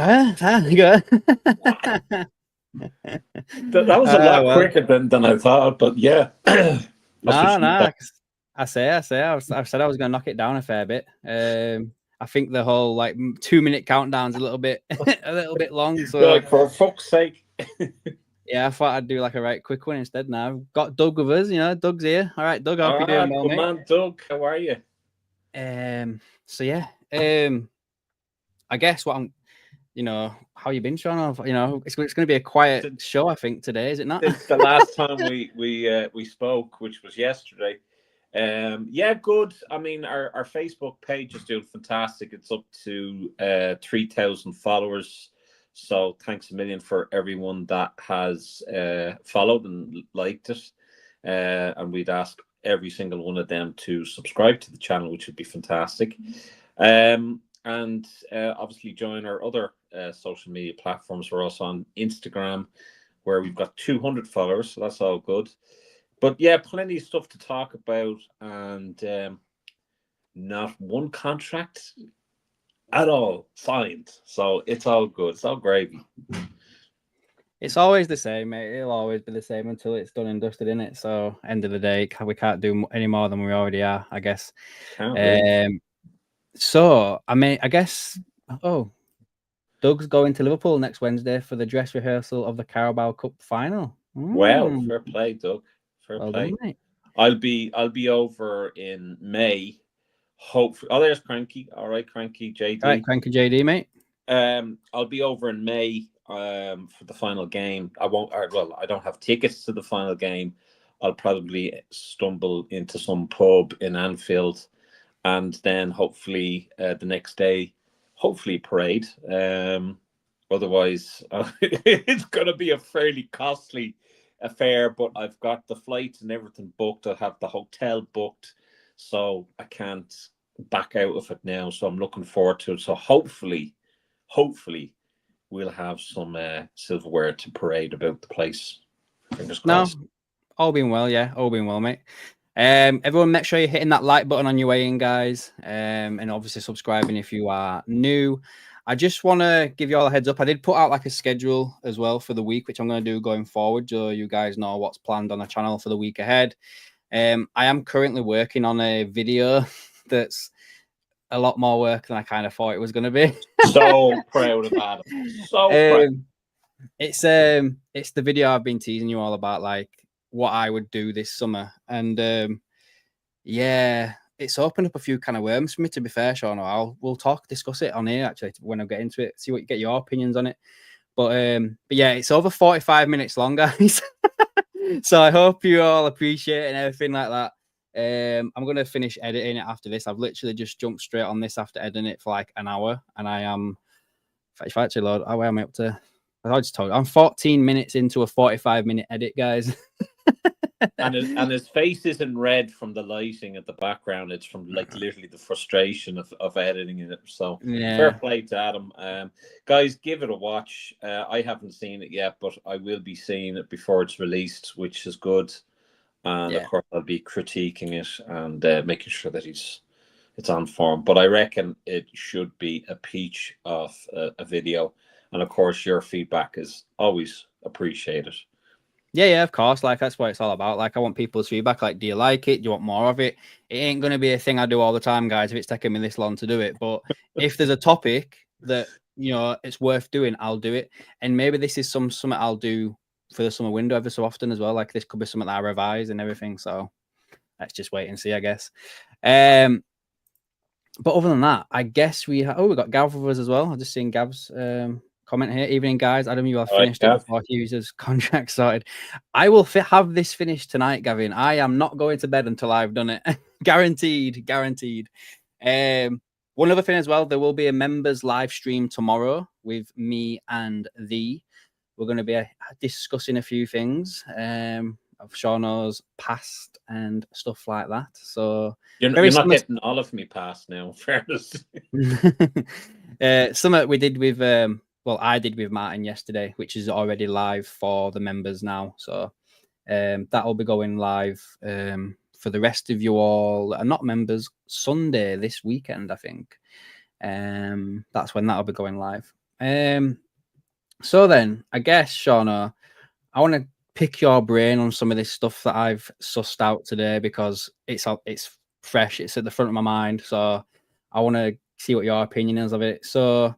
Good. That was a lot quicker than I thought, but yeah. No. I said I said I was going to knock it down a fair bit. I think the whole 2-minute countdown's a little bit long. So you're like, for fuck's sake. Yeah, I thought I'd do like a right quick one instead. Now I've got Doug with us. Doug's here. All right, Doug, how you doing, good man, Doug. How are you? So yeah, I guess what I'm, how you been, Sean? It's going to be a quiet show, I think, today, is it not? It's the last time we spoke, which was yesterday. Yeah, good. I mean, our Facebook page is doing fantastic. It's up to 3,000 followers. So thanks a million for everyone that has followed and liked it. And we'd ask every single one of them to subscribe to the channel, which would be fantastic. And obviously join our other social media platforms. We're also on Instagram, where we've got 200 followers. So that's all good. But yeah, plenty of stuff to talk about, and not one contract at all signed. So it's all good. It's all gravy. It's always the same, mate. It'll always be the same until it's done and dusted, in it. So end of the day, we can't do any more than we already are, I guess. So I mean, I guess. Oh, Doug's going to Liverpool next Wednesday for the dress rehearsal of the Carabao Cup final. Well, fair play, Doug. Fair play. Done, mate. I'll be over in May. Hopefully, there's Cranky. All right, Cranky JD. All right, Cranky JD, mate. I'll be over in May for the final game. I don't have tickets to the final game. I'll probably stumble into some pub in Anfield, and then hopefully the next day, parade. Otherwise, it's going to be a fairly costly affair, but I've got the flights and everything booked. I have the hotel booked, so I can't back out of it now. So I'm looking forward to it. So hopefully we'll have some silverware to parade about the place. Fingers crossed. No, all being well, yeah, all being well, mate. Everyone, make sure you're hitting that like button on your way in, guys, and obviously subscribing if you are new. I just want to give you all a heads up. I did put out like a schedule as well for the week, which I'm going to do going forward, so you guys know what's planned on the channel for the week ahead. I am currently working on a video that's a lot more work than I kind of thought it was going to be. So proud of Adam. So proud. It's the video I've been teasing you all about, like what I would do this summer, and yeah, it's opened up a few kind of worms for me, to be fair, Sean. We'll discuss it on here actually when I get into it, see what you get your opinions on it. But yeah, it's over 45 minutes long, guys. So I hope you all appreciate it and everything like that. I'm gonna finish editing it after this. I've literally just jumped straight on this after editing it for like an hour, and I am. If I actually load, where am I up to? I just told you, I'm 14 minutes into a 45-minute edit, guys. and his face isn't red from the lighting at the background. It's from like literally the frustration of editing it. So yeah. Fair play to Adam. Guys, give it a watch. I haven't seen it yet, but I will be seeing it before it's released, which is good. And of course, I'll be critiquing it and making sure that it's on form. But I reckon it should be a peach of a video. And of course, your feedback is always appreciated. Yeah, of course. Like, that's what it's all about. Like, I want people's feedback. Like, do you like it? Do you want more of it? It ain't going to be a thing I do all the time, guys, if it's taking me this long to do it. But if there's a topic that, it's worth doing, I'll do it. And maybe this is something I'll do for the summer window every so often as well. Like, this could be something that I revise and everything. So let's just wait and see, I guess. But other than that, I guess we got Gav with us as well. I've just seen Gav's comment here. Evening, guys. Adam, you have finished it before Hughes' contract started. I will have this finished tonight, Gavin. I am not going to bed until I've done it. Guaranteed. One other thing as well, there will be a members live stream tomorrow with me and Thee. We're going to be discussing a few things of Seano's past and stuff like that. So you're not getting all of me past now, fairness. Something we did with I did with Martin yesterday, which is already live for the members now. So that will be going live for the rest of you all that are not members Sunday this weekend, I think. That's when that'll be going live. So then, I guess, Seano, I want to pick your brain on some of this stuff that I've sussed out today because it's fresh. It's at the front of my mind. So I want to see what your opinion is of it. So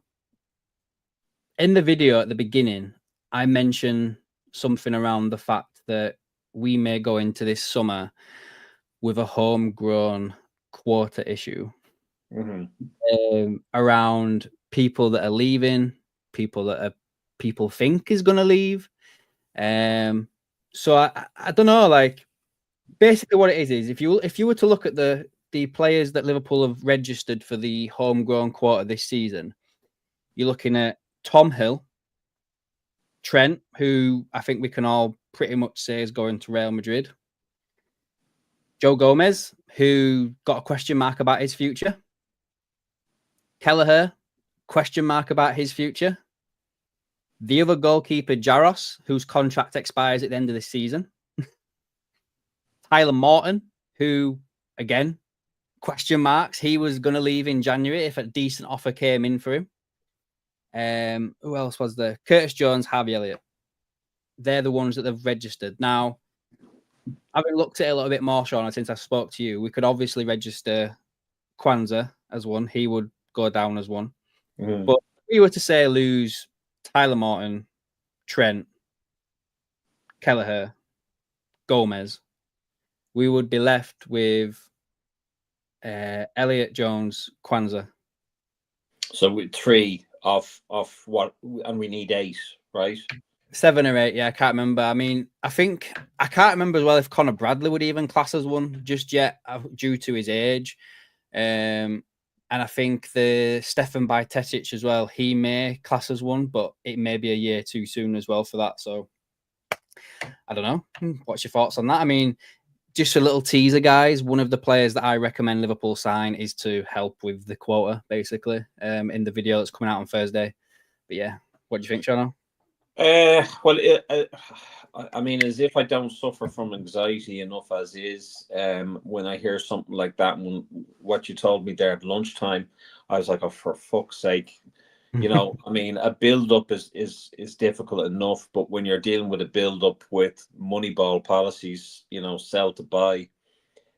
in the video at the beginning, I mentioned something around the fact that we may go into this summer with a homegrown quota issue around people that are leaving, people think is going to leave. So I don't know, like basically what it is if you were to look at the players that Liverpool have registered for the homegrown quota this season, you're looking at Tom Hill, Trent, who I think we can all pretty much say is going to Real Madrid, Joe Gomez, who got a question mark about his future, Kelleher, question mark about his future, the other goalkeeper, Jaros, whose contract expires at the end of this season, Tyler Morton, who, again, question marks. He was going to leave in January if a decent offer came in for him. Who else was there? Curtis Jones, Harvey Elliott. They're the ones that they've registered. Now, having looked at it a little bit more, Sean, since I spoke to you, we could obviously register Kwanzaa as one. He would go down as one. But if we were to say lose Tyler Morton, Trent, Kelleher, Gomez, we would be left with Elliott, Jones, Kwanzaa. So with 3 of what, and we need 8, right? 7 or 8, yeah, I can't remember. I mean, I can't remember as well if Connor Bradley would even class as one just yet, due to his age. And I think the Stefan Bajcetic as well, he may class as one, but it may be a year too soon as well for that. So I don't know. What's your thoughts on that? I mean, just a little teaser, guys. One of the players that I recommend Liverpool sign is to help with the quota, basically, in the video that's coming out on Thursday. But yeah, what do you think, Seano? Well, I mean, as if I don't suffer from anxiety enough as is, when I hear something like that, and what you told me there at lunchtime, I was like, oh, for fuck's sake. You know, I mean, a build-up is difficult enough, but when you're dealing with a build-up with Moneyball policies, you know, sell to buy,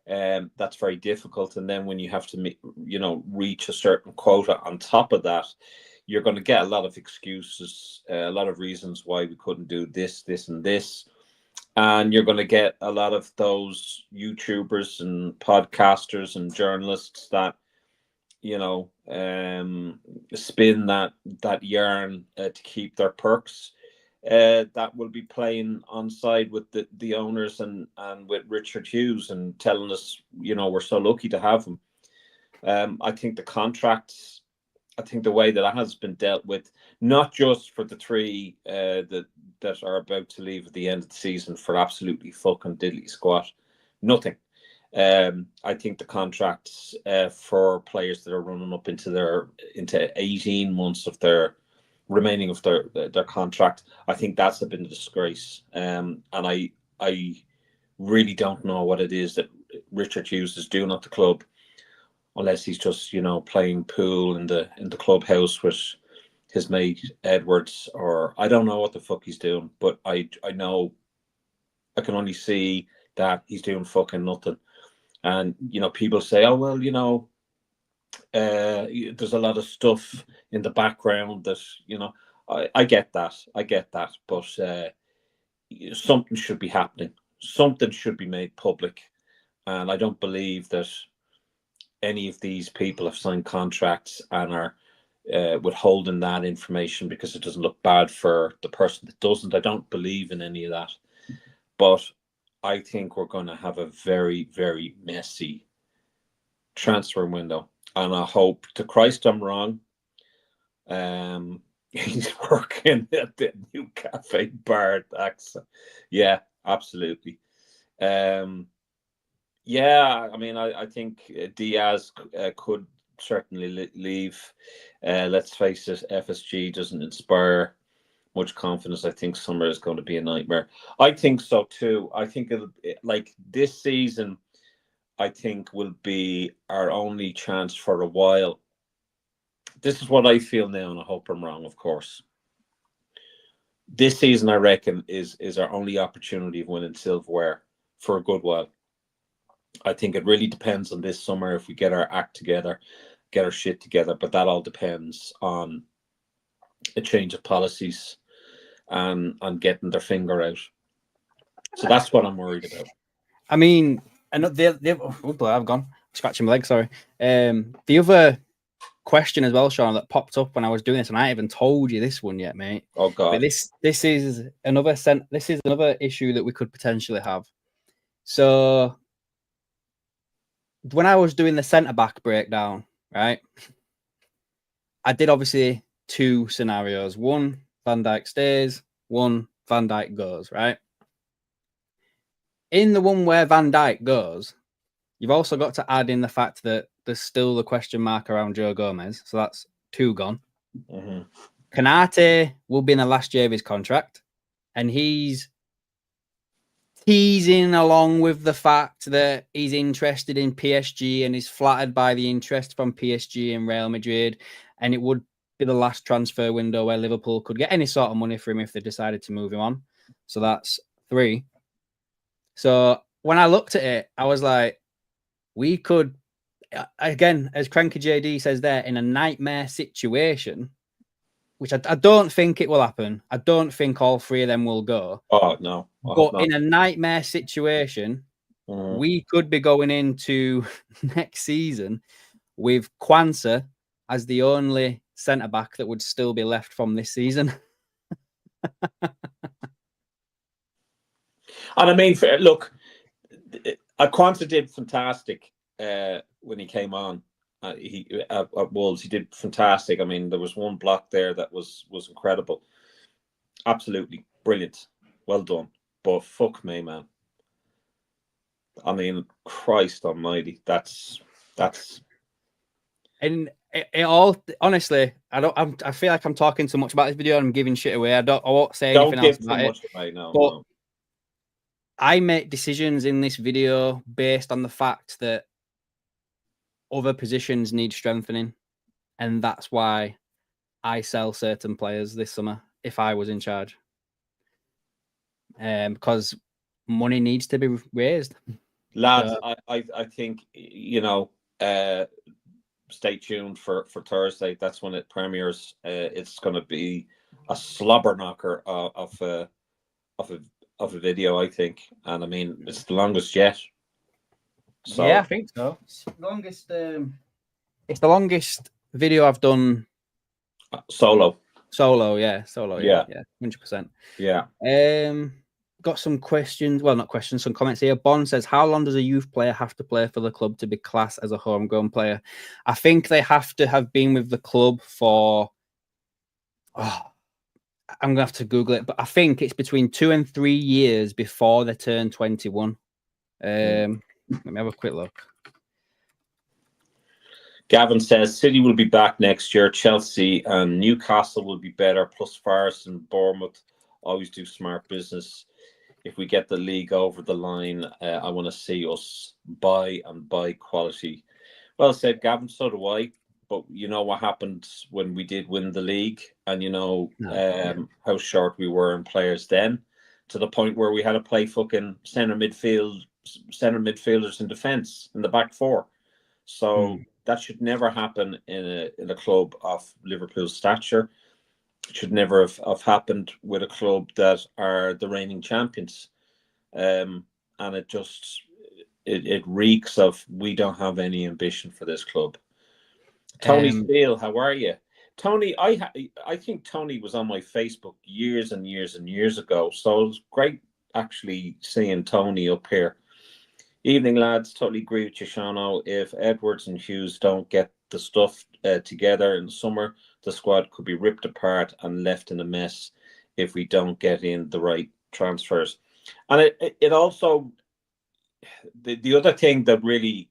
that's very difficult. And then when you have to, you know, reach a certain quota on top of that, you're going to get a lot of excuses, a lot of reasons why we couldn't do this, this, and this. And you're going to get a lot of those YouTubers and podcasters and journalists that, you know, spin that yarn to keep their perks. That will be playing on side with the owners and with Richard Hughes and telling us, you know, we're so lucky to have him. I think the contracts, I think the way that has been dealt with, not just for the 3 that are about to leave at the end of the season for absolutely fucking diddly squat, nothing. I think the contracts for players that are running up into 18 months of their remaining of their contract, I think that's been a disgrace. And I really don't know what it is that Richard Hughes is doing at the club, unless he's just, you know, playing pool in the clubhouse with his mate Edwards, or I don't know what the fuck he's doing. But I know, I can only see that he's doing fucking nothing. And, you know, people say, oh, well, you know, there's a lot of stuff in the background that, you know, I get that. But something should be happening. Something should be made public. And I don't believe that any of these people have signed contracts and are withholding that information because it doesn't look bad for the person that doesn't. I don't believe in any of that. But I think we're going to have a very, very messy transfer window. And I hope to Christ I'm wrong. He's working at the new cafe bar. Yeah, absolutely. Yeah, I mean, I think Diaz could certainly leave. Let's face it, FSG doesn't inspire much confidence. I think summer is going to be a nightmare. I think so too. I think like this season, I think will be our only chance for a while this is what I feel now, and I hope I'm wrong, of course. This season, I reckon, is our only opportunity of winning silverware for a good while. I think it really depends on this summer if we get our act together, get our shit together. But that all depends on a change of policies and on getting their finger out. So that's what I'm worried about. I mean, and I've gone scratching my leg. Sorry. The other question as well, Sean, that popped up when I was doing this, and I haven't told you this one yet, mate. Oh God! But this is another issue that we could potentially have. So when I was doing the centre back breakdown, right, I did obviously 2 scenarios. One, Van Dijk stays. One, Van Dijk goes. Right. In the one where Van Dijk goes, you've also got to add in the fact that there's still the question mark around Joe Gomez. So that's 2 gone. Mm-hmm. Konate will be in the last year of his contract, and he's teasing along with the fact that he's interested in PSG and is flattered by the interest from PSG and Real Madrid, and it would be the last transfer window where Liverpool could get any sort of money for him if they decided to move him on. So that's 3. So when I looked at it, I was like, we could, again, as Cranky JD says there, in a nightmare situation, which I don't think it will happen. I don't think all 3 of them will go. Oh, no. But in a nightmare situation, we could be going into next season with Kwanzaa as the only centre-back that would still be left from this season. And I mean, look, Kwanzaa did fantastic when he came on. He at Wolves, he did fantastic. I mean, there was one block there that was incredible, absolutely brilliant, well done. But fuck me, man. I mean, Christ Almighty, that's. And it all, honestly, I feel like I'm talking too much about this video and I'm giving shit away. I won't say anything else about it. Away, no, but no. I make decisions in this video based on the fact that other positions need strengthening, and that's why I sell certain players this summer if I was in charge. Because money needs to be raised. Lads, I think, you know, stay tuned for Thursday. That's when it premieres. It's going to be a slobber knocker of a video, I think, and I mean it's the longest yet. So yeah, I think so. It's the longest video I've done solo. Yeah, 100%. Yeah. Got some questions. Well, not questions, some comments here. Bond says, how long does a youth player have to play for the club to be classed as a homegrown player? I think they have to have been with the club for, I'm going to have to Google it, but I think it's between 2 and 3 years before they turn 21. Let me have a quick look. Gavin says City will be back next year. Chelsea and Newcastle will be better. Plus Forest and Bournemouth always do smart business. If we get the league over the line, I want to see us buy quality. Well said, Gavin. So do I. But you know what happened when we did win the league, and you know how short we were in players then, to the point where we had to play fucking centre midfielders in defence in the back 4. So that should never happen in a club of Liverpool's stature. It should never have happened with a club that are the reigning champions. And it just it reeks of we don't have any ambition for this club. Tony Steele, how are you? Tony, I think Tony was on my Facebook years and years and years ago. So it was great actually seeing Tony up here. Evening, lads. Totally agree with you, Seano. If Edwards and Hughes don't get the stuff together in the summer, the squad could be ripped apart and left in a mess if we don't get in the right transfers. And it also, the other thing that really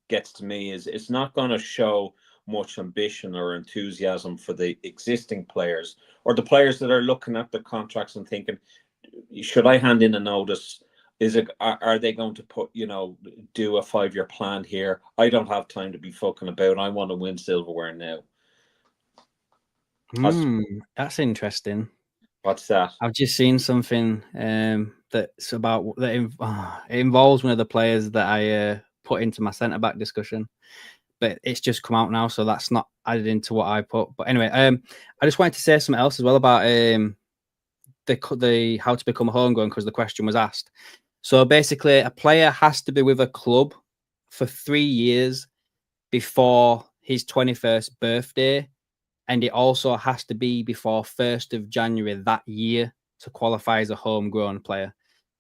gets to me is it's not going to show much ambition or enthusiasm for the existing players or the players that are looking at the contracts and thinking, should I hand in a notice? Are they going to do a 5-year plan here? I don't have time to be fucking about. I want to win silverware now. That's interesting. What's that? I've just seen something that's about that. It involves one of the players that I put into my centre back discussion, but it's just come out now, so that's not added into what I put. But anyway, I just wanted to say something else as well about the how to become a homegrown, because the question was asked. So basically, a player has to be with a club for 3 years before his 21st birthday, and it also has to be before 1st of January that year to qualify as a homegrown player.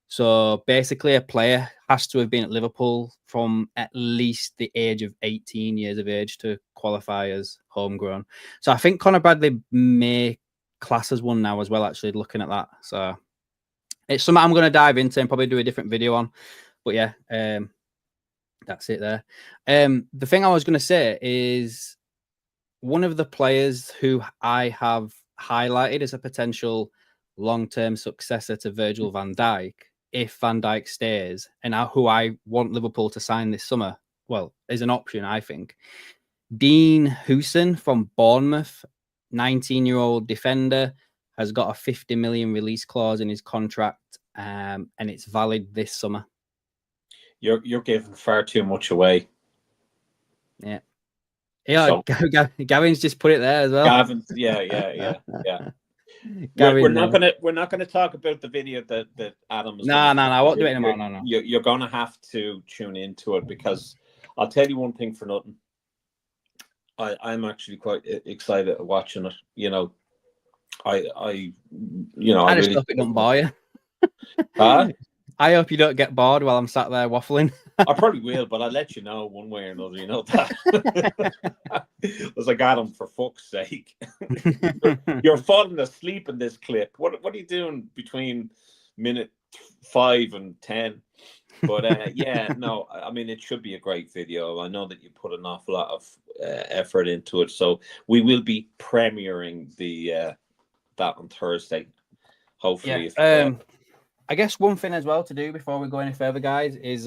So basically, a player has to have been at Liverpool from at least the age of 18 years of age to qualify as homegrown. So I think Conor Bradley may class as one now as well, actually, looking at that. So it's something I'm going to dive into and probably do a different video on. But yeah, that's it there. The thing I was going to say is one of the players who I have highlighted as a potential long-term successor to Virgil van Dijk, if Van Dijk stays, and who I want Liverpool to sign this summer, well, is an option, I think. Dean Huijsen from Bournemouth, 19-year-old defender, has got a 50 million release clause in his contract, and it's valid this summer. You're giving far too much away. Yeah. Yeah, so, Gavin's just put it there as well. Gavin, yeah. We're not gonna talk about the video that Adam is. No, I won't do it anymore. No. You're gonna have to tune into it, because I'll tell you one thing for nothing. I'm actually quite excited watching it. You know, I just hope it don't bore you. I hope you don't get bored while I'm sat there waffling. I probably will, but I'll let you know one way or another. You know that. As I got him, for fuck's sake. You're falling asleep in this clip. What are you doing between minute 5 and 10? But yeah, no, I mean, it should be a great video. I know that you put an awful lot of effort into it, so we will be premiering that on Thursday. Hopefully, I guess one thing as well to do before we go any further, guys, is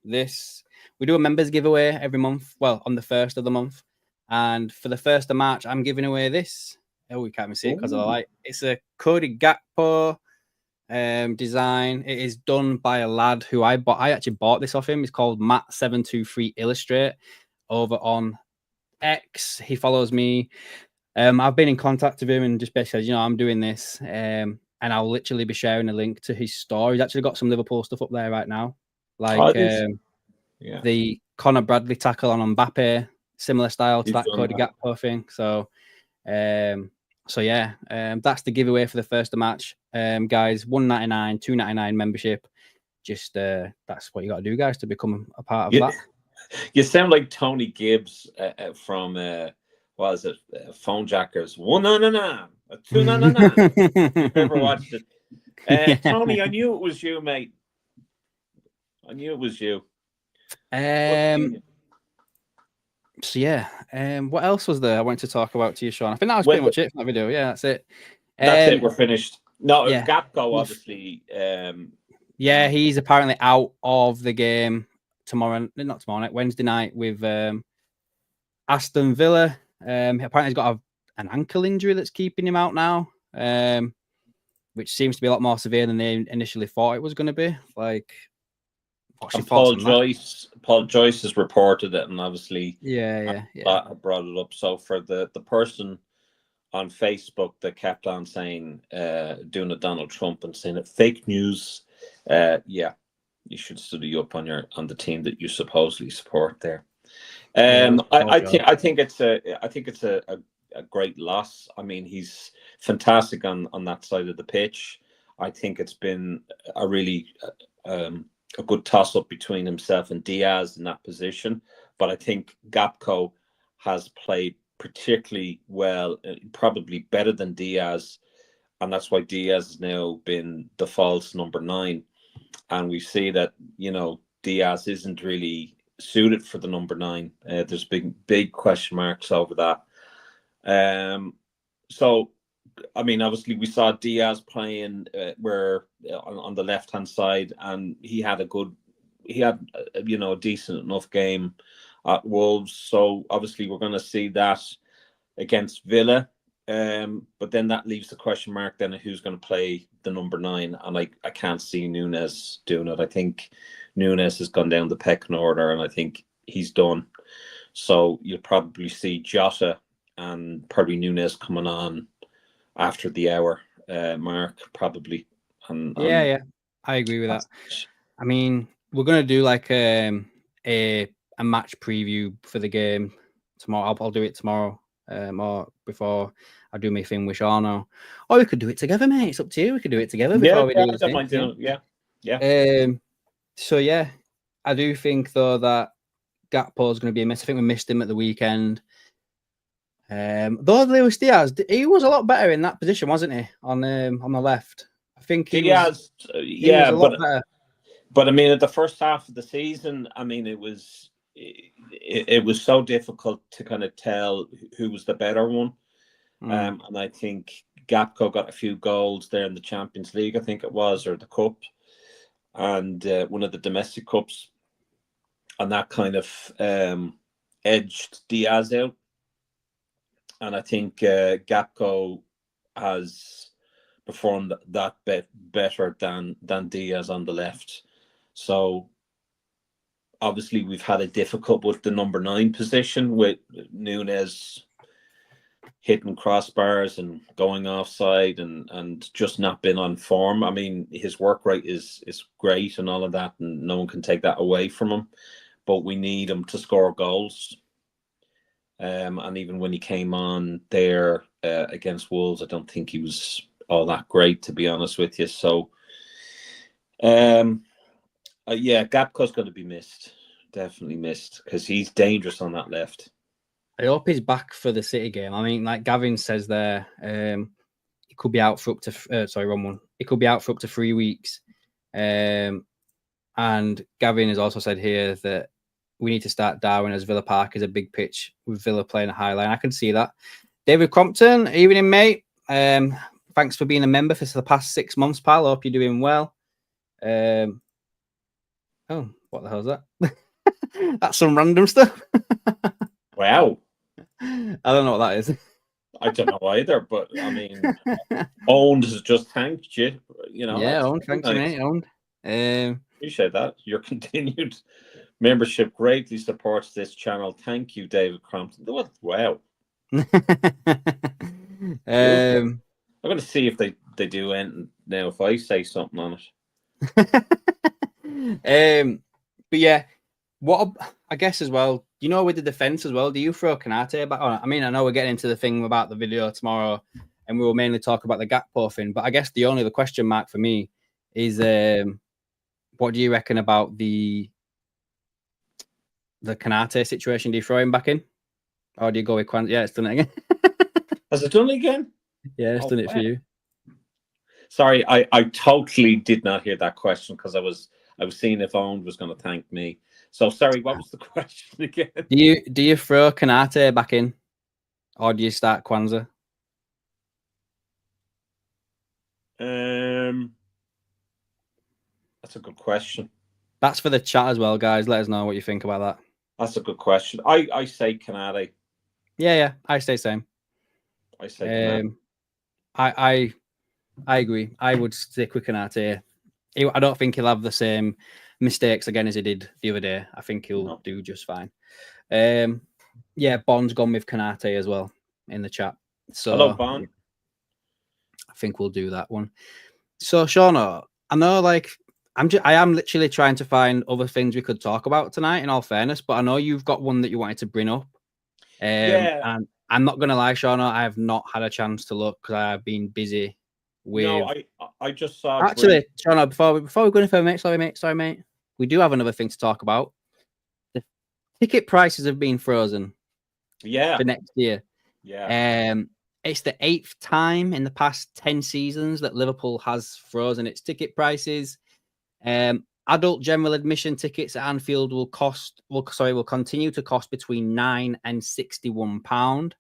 this. We do a members giveaway every month. Well, on the 1st of the month. And for the 1st of March, I'm giving away this. Oh, we can't even see it because of the light. It's a Cody Gakpo design. It is done by a lad who I actually bought this off him. It's called Matt723 Illustrate over on X. He follows me. I've been in contact with him and just basically said, I'm doing this. And I'll literally be sharing a link to his store. He's actually got some Liverpool stuff up there right now. Like the Conor Bradley tackle on Mbappe, similar style to that Cody Gakpo thing. So yeah, that's the giveaway for the 1st of March. Guys, $1.99, $2.99 membership. Just that's what you got to do, guys, to become a part of that. You sound like Tony Gibbs from what is it? Phone Jackers. $1.99. $2.99. You've ever watched it? Tony, I knew it was you, mate. I knew it was you. So yeah, what else was there I wanted to talk about to you, Sean? I think that was pretty much it for that video. Yeah, that's it. That's it. We're finished. No, Gakpo, obviously. Yeah, he's apparently out of the game not tomorrow night, Wednesday night with Aston Villa. Apparently he's got an ankle injury that's keeping him out now, which seems to be a lot more severe than they initially thought it was going to be. Like, Paul Joyce has reported it, and obviously, I brought it up. So for the person on Facebook that kept on saying, doing a Donald Trump and saying it fake news, you should study up on the team that you supposedly support there. I think it's a great loss. I mean, he's fantastic on that side of the pitch. I think it's been a really a good toss-up between himself and Diaz in that position. But I think Gakpo has played particularly well, probably better than Diaz. And that's why Diaz has now been the false number 9. And we see that, Diaz isn't really suited for the number 9. There's big question marks over that. So, I mean, obviously we saw Diaz playing on the left-hand side, and he had a decent enough game at Wolves. So obviously we're going to see that against Villa. But then that leaves the question mark then of who's going to play the number 9, and I can't see Nunes doing it. I think Nunes has gone down the pecking order, and I think he's done. So you'll probably see Jota and probably Nunes coming on after the hour mark, probably. Yeah, I agree with that. I mean, we're gonna do like a match preview for the game tomorrow. I'll do it tomorrow, or before I do my thing with Seano. Or we could do it together, mate. It's up to you. We could do it together before we do the thing. Yeah. So yeah, I do think though that Gakpo is going to be a miss. I think we missed him at the weekend. Though Luis Diaz, he was a lot better in that position, wasn't he? On the left, I think he was a lot better. But I mean, at the first half of the season, I mean, it was so difficult to kind of tell who was the better one. And I think Gakpo got a few goals there in the Champions League, I think it was, or the Cup, and one of the domestic cups, and that kind of edged Diaz out. And I think Gakpo has performed that better than Diaz on the left. So obviously we've had it difficult with the number 9 position, with Nunes hitting crossbars and going offside and just not been on form. I mean, his work rate is great and all of that, and no one can take that away from him. But we need him to score goals. And even when he came on there against Wolves, I don't think he was all that great, to be honest with you. So, Gakpo's going to be missed. Definitely missed, because he's dangerous on that left. I hope he's back for the City game. I mean, like Gavin says there, he could be out for up to He could be out for up to 3 weeks. And Gavin has also said here that we need to start Darwin, as Villa Park is a big pitch with Villa playing a high line. I can see that. David Crompton, evening, mate. Thanks for being a member for the past 6 months, pal. I hope you're doing well. Oh, what the hell is that? That's some random stuff. Wow. I don't know what that is. I don't know either, but I mean, Owned has just thanked you. You know, yeah, Owned. Thanks, mate. Owned. Appreciate that. Your continued membership greatly supports this channel. Thank you, David Crompton. Wow. I'm going to see if they do anything now if I say something on it. But yeah, what I guess as well, you know, with the defense as well, do you throw Konate back on? I mean, I know we're getting into the thing about the video tomorrow, and we will mainly talk about the Gakpo thing. But I guess the question mark for me is, what do you reckon about the Konate situation? Do you throw him back in, or do you go with Kwanzaa? Yeah, it's done it again. Has it done it again? Yeah, it's done it for you. Sorry, I totally did not hear that question, because I was seeing if Owen was going to thank me. So sorry, what was the question again? Do you throw Konate back in, or do you start Kwanzaa? That's a good question. That's for the chat as well, guys. Let us know what you think about that. That's a good question. I say Konate. Yeah, I say same. I say I agree. I would stick with Konate. I don't think he'll have the same mistakes again as he did the other day. I think he'll do just fine. Bond's gone with Konate as well in the chat. So hello, Bond. I think we'll do that one. So Seano, I know, like, I am literally trying to find other things we could talk about tonight, in all fairness, but I know you've got one that you wanted to bring up. And I'm not gonna lie, Seano, I have not had a chance to look because I have been busy with. No, I just saw. Actually, Seano, before we go any further, mate. Sorry, mate. We do have another thing to talk about. The ticket prices have been frozen. Yeah. For next year. Yeah. It's the 8th time in the past 10 seasons that Liverpool has frozen its ticket prices. Adult general admission tickets at Anfield will continue to cost between £9 and £61,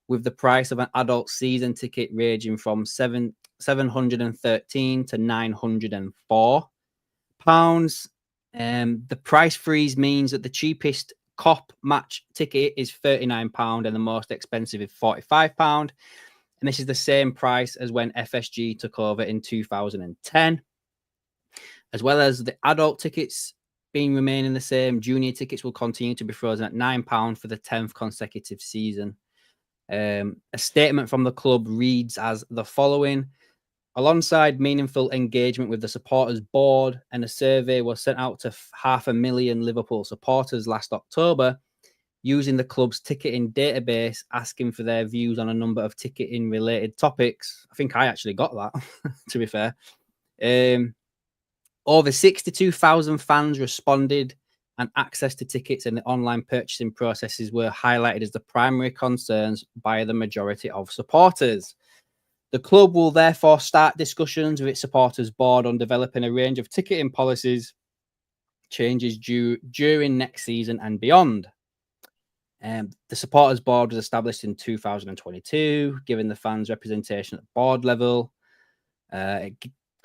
with the price of an adult season ticket ranging from £713 to £904. The price freeze means that the cheapest COP match ticket is £39 and the most expensive is £45. And this is the same price as when FSG took over in 2010. As well as the adult tickets being remaining the same, junior tickets will continue to be frozen at £9 for the 10th consecutive season. A statement from the club reads as the following: alongside meaningful engagement with the supporters board, and a survey was sent out to 500,000 Liverpool supporters last October using the club's ticketing database, asking for their views on a number of ticketing related topics. I think I actually got that, to be fair. Over 62,000 fans responded, and access to tickets and the online purchasing processes were highlighted as the primary concerns by the majority of supporters. The club will therefore start discussions with its supporters board on developing a range of ticketing policies changes during next season and beyond. The supporters board was established in 2022, giving the fans representation at board level. It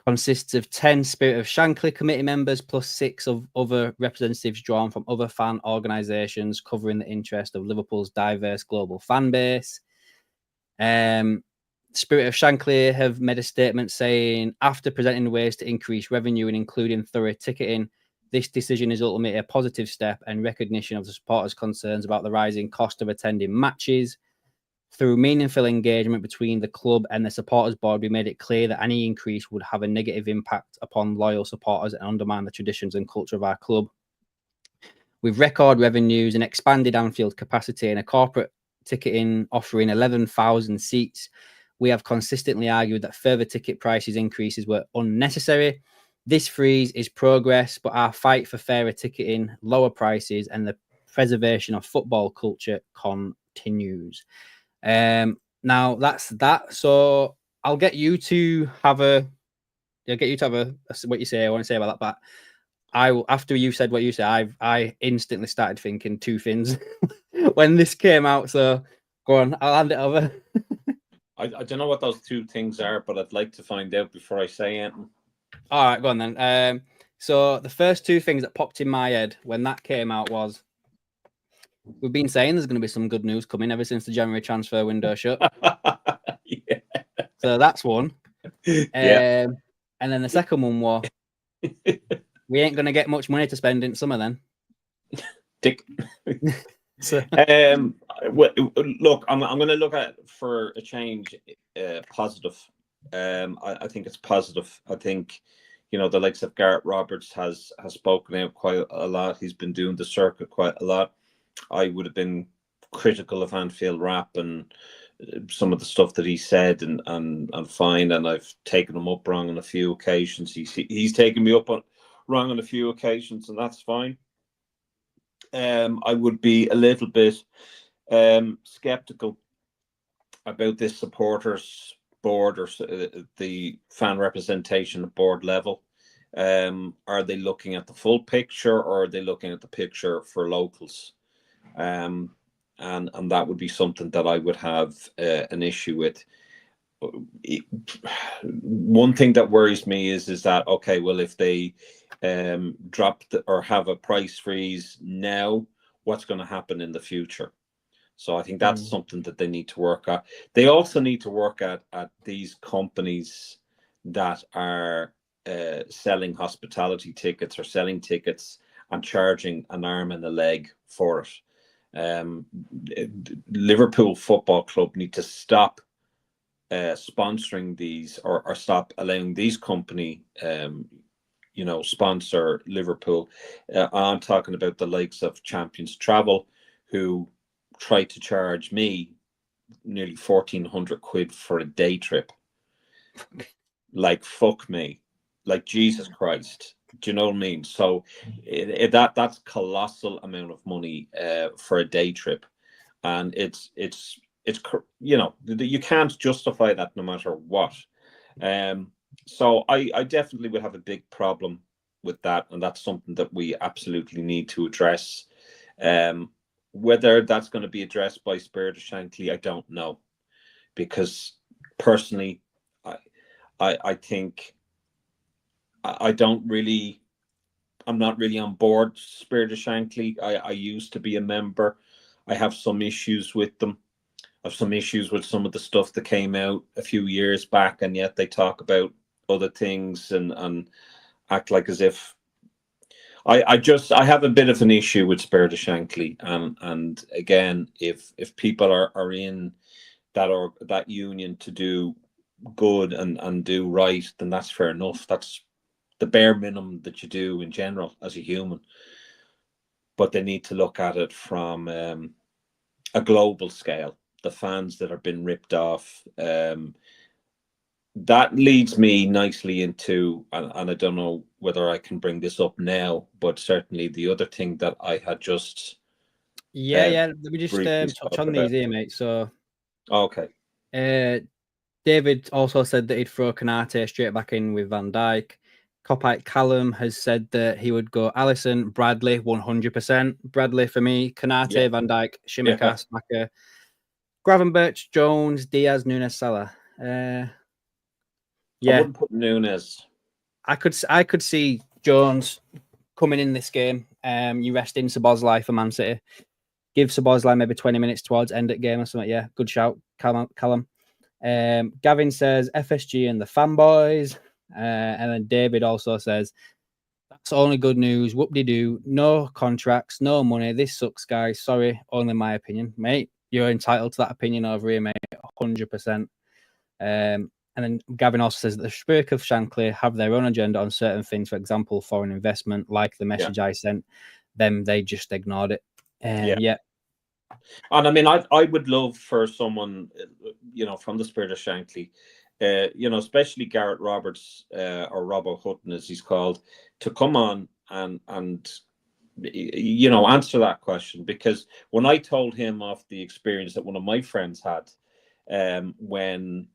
consists of 10 Spirit of Shankly committee members plus 6 of other representatives drawn from other fan organisations covering the interest of Liverpool's diverse global fan base. Spirit of Shankly have made a statement saying, after presenting ways to increase revenue and including thorough ticketing, this decision is ultimately a positive step and recognition of the supporters' concerns about the rising cost of attending matches. Through meaningful engagement between the club and the supporters board, we made it clear that any increase would have a negative impact upon loyal supporters and undermine the traditions and culture of our club. With record revenues and expanded Anfield capacity and a corporate ticketing offering 11,000 seats, we have consistently argued that further ticket prices increases were unnecessary. This freeze is progress, but our fight for fairer ticketing, lower prices, and the preservation of football culture continues. Now that's that. So I'll get you to have what you say. I want to say about that, but after you said what you said, I instantly started thinking two things when this came out. So go on, I'll hand it over. I don't know what those two things are, but I'd like to find out before I say anything. All right, go on then. So the first two things that popped in my head when that came out was, we've been saying there's going to be some good news coming ever since the January transfer window shut. Yeah. So that's one. Yeah. And then the second one was, we ain't going to get much money to spend in summer then. Dick. So, look, I'm going to look at, for a change, positive. I think it's positive. I think, the likes of Gareth Roberts has spoken out quite a lot. He's been doing the circuit quite a lot. I would have been critical of Anfield Rap and some of the stuff that he said, and fine, and I've taken him up wrong on a few occasions. He's taken me up wrong on a few occasions, and that's fine. I would be a little bit skeptical about this supporters board, or the fan representation at board level. Are they looking at the full picture, or are they looking at the picture for locals? And that would be something that I would have an issue with. One thing that worries me is that, okay, well, if they drop or have a price freeze now, what's going to happen in the future? So I think that's something that they need to work at. They also need to work at these companies that are selling hospitality tickets or selling tickets and charging an arm and a leg for it. Liverpool Football Club need to stop sponsoring these, or stop allowing these company sponsor Liverpool. I'm talking about the likes of Champions Travel, who tried to charge me nearly 1,400 quid for a day trip. Like, fuck me, like, Jesus Christ. Do you know what I mean? So that's colossal amount of money for a day trip, and it's you can't justify that no matter what. So I definitely would have a big problem with that, and that's something that we absolutely need to address. Whether that's going to be addressed by Spirit of Shankly, I don't know, because personally, I think I'm not really on board Spirit of Shankly. I used to be a member. I have some issues with them. have some issues with some of the stuff that came out a few years back, and yet they talk about other things and act like as if I have a bit of an issue with Spirit of Shankly, and again, if people are in that union to do good and do right, then that's fair enough. That's the bare minimum that you do in general as a human. But they need to look at it from a global scale. The fans that have been ripped off. That leads me nicely into, and I don't know whether I can bring this up now, but certainly the other thing that I had just let me just briefly touch on these here, mate. So, okay, David also said that he'd throw Konate straight back in with Van Dijk. Copite Callum has said that he would go Alisson, Bradley, 100%. Bradley for me, Konate, Van Dijk, Shimikas, Maka, Gravenberch, Jones, Diaz, Nunes, Salah. I wouldn't put Nunes. I could see Jones coming in this game. You rest in Szoboszlai for Man City. Give Szoboszlai maybe 20 minutes towards end of game or something. Yeah, good shout, Callum. Gavin says FSG and the fanboys. And then David also says, that's only good news. Whoop-de-doo. No contracts, no money. This sucks, guys. Sorry, only my opinion. Mate, you're entitled to that opinion over here, mate. 100%. And then Gavin also says that the Spirit of Shankly have their own agenda on certain things, for example, foreign investment, like the message I sent them, they just ignored it. And I mean, I would love for someone, from the Spirit of Shankly, especially Garrett Roberts or Robbo Hutton, as he's called, to come on and answer that question. Because when I told him of the experience that one of my friends had when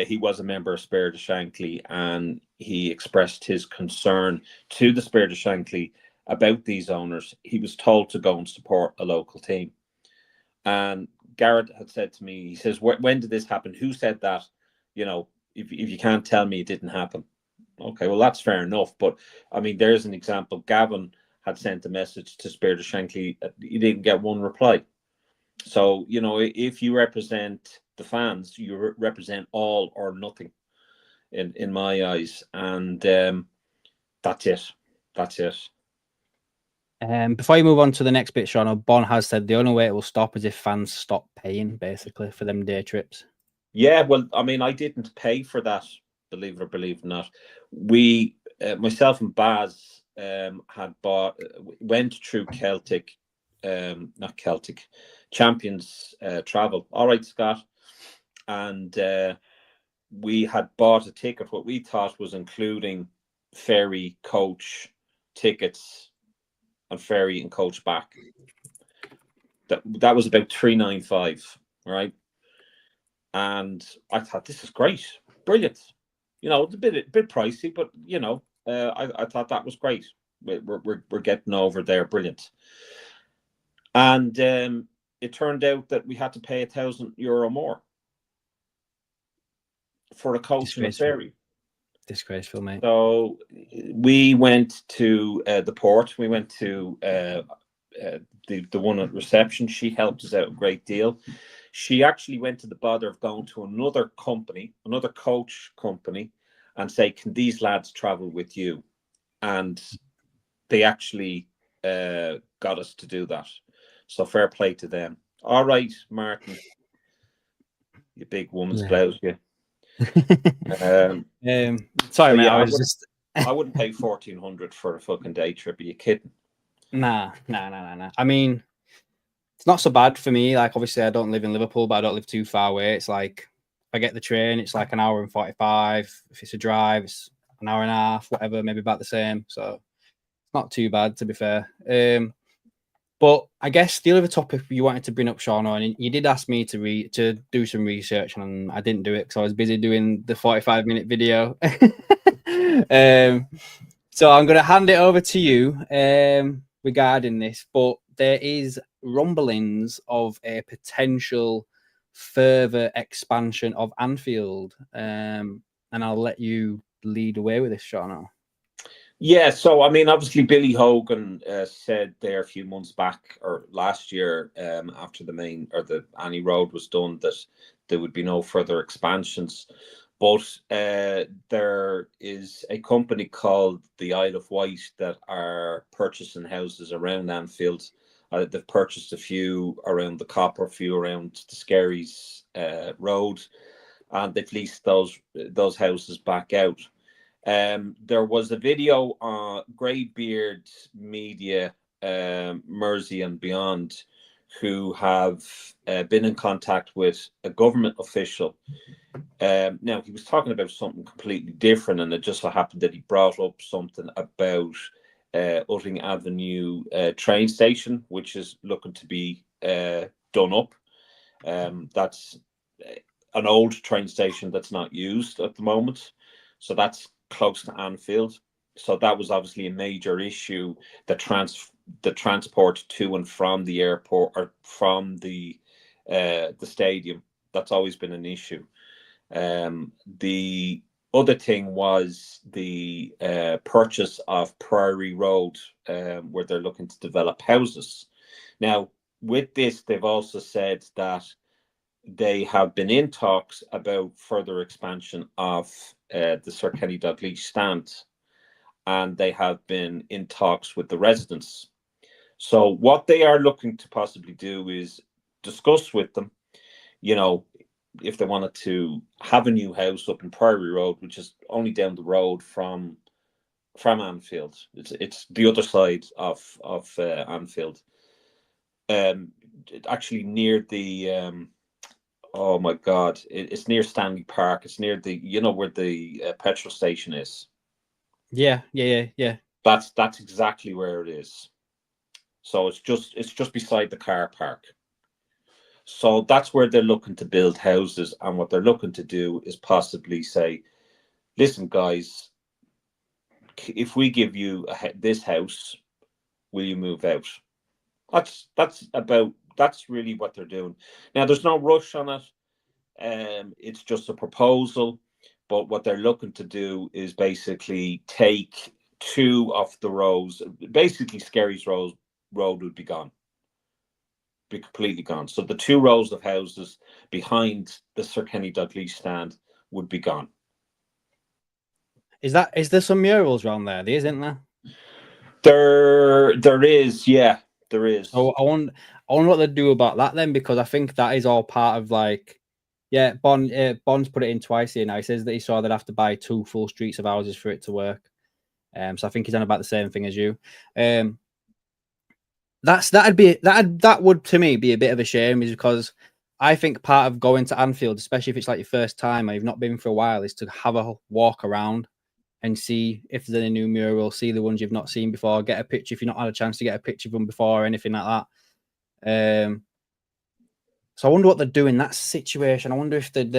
he was a member of Spirit of Shankly, and he expressed his concern to the Spirit of Shankly about these owners, he was told to go and support a local team. And Garrett had said to me, he says, when did this happen? Who said that? If you can't tell me it didn't happen. Okay, well, that's fair enough. But, I mean, there's an example. Gavin had sent a message to Spirit of Shankly. He didn't get one reply. So, if you represent the fans, you represent all or nothing in my eyes. And that's it. That's it. Before you move on to the next bit, Sean, Bon has said the only way it will stop is if fans stop paying, basically, for them day trips. Yeah, well, I mean, I didn't pay for that, believe it or believe it not. We, myself and Baz, had went through Champions Travel. All right, Scott. And we had bought a ticket, what we thought was including ferry, coach, tickets, and ferry and coach back. That was about $395, right? And I thought, this is great, brilliant. It's a bit pricey, but I thought that was great. We're getting over there, brilliant. And it turned out that we had to pay €1,000 more for a coach and a ferry. Disgraceful, mate. So we went to the port. We went to the one at reception. She helped us out a great deal. She actually went to the bother of going to another company, another coach company, and say, can these lads travel with you? And they actually got us to do that. So fair play to them. All right, Martin, you big woman's blouse, you. Sorry, mate. Yeah, I wouldn't pay $1,400 for a fucking day trip. Are you kidding? Nah. I mean, it's not so bad for me. Like, obviously, I don't live in Liverpool, but I don't live too far away. It's like, if I get the train, it's like an hour and 45. If it's a drive, it's an hour and a half, whatever, maybe about the same. So it's not too bad, to be fair. But I guess the other topic you wanted to bring up, Sean, and you did ask me to do some research, and I didn't do it because I was busy doing the 45-minute video. So I'm going to hand it over to you regarding this, but there is rumblings of a potential further expansion of Anfield, and I'll let you lead away with this, Sean. Yeah, so I mean, obviously, Billy Hogan said there a few months back or last year, after the main or the Annie Road was done, that there would be no further expansions. But there is a company called the Isle of Wight that are purchasing houses around Anfield. They've purchased a few around the Copper, a few around the Skerries Road, and they've leased those houses back out. There was a video on Greybeard Media, Mersey and Beyond, who have been in contact with a government official. Now, he was talking about something completely different, and it just so happened that he brought up something about Utting Avenue train station, which is looking to be done up. That's an old train station that's not used at the moment. So that's close to Anfield. So that was obviously a major issue. The transport to and from the airport or from the stadium. That's always been an issue. The other thing was the purchase of Priory Road, where they're looking to develop houses. Now, with this, they've also said that they have been in talks about further expansion of the Sir Kenny Dalglish stand, and they have been in talks with the residents. So what they are looking to possibly do is discuss with them, you know, if they wanted to have a new house up in Priory Road, which is only down the road from Anfield. It's the other side of Anfield. Actually near the oh my God, it's near Stanley Park. It's near the, where the petrol station is. Yeah. That's exactly where it is. So it's just beside the car park. So that's where they're looking to build houses, and what they're looking to do is possibly say, listen, guys, if we give you this house, will you move out? That's really what they're doing. Now, there's no rush on it. It's just a proposal, but what they're looking to do is basically take two of the rows. Basically, Skerries Road would be gone, be completely gone. So the two rows of houses behind the Sir Kenny Dalglish stand would be gone. Is there some murals around there? There isn't there? There is, yeah, there is. So I wonder what they do about that then, because I think that is all part of like, yeah, Bond's put it in twice here now. He says that he saw they'd have to buy 2 full streets of houses for it to work. So I think he's on about the same thing as you. That would to me be a bit of a shame, is because I think part of going to Anfield, especially if it's like your first time or you've not been for a while, is to have a walk around and see if there's any new murals, see the ones you've not seen before, get a picture if you've not had a chance to get a picture of them before or anything like that. So I wonder what they'd do in that situation. I wonder if they'd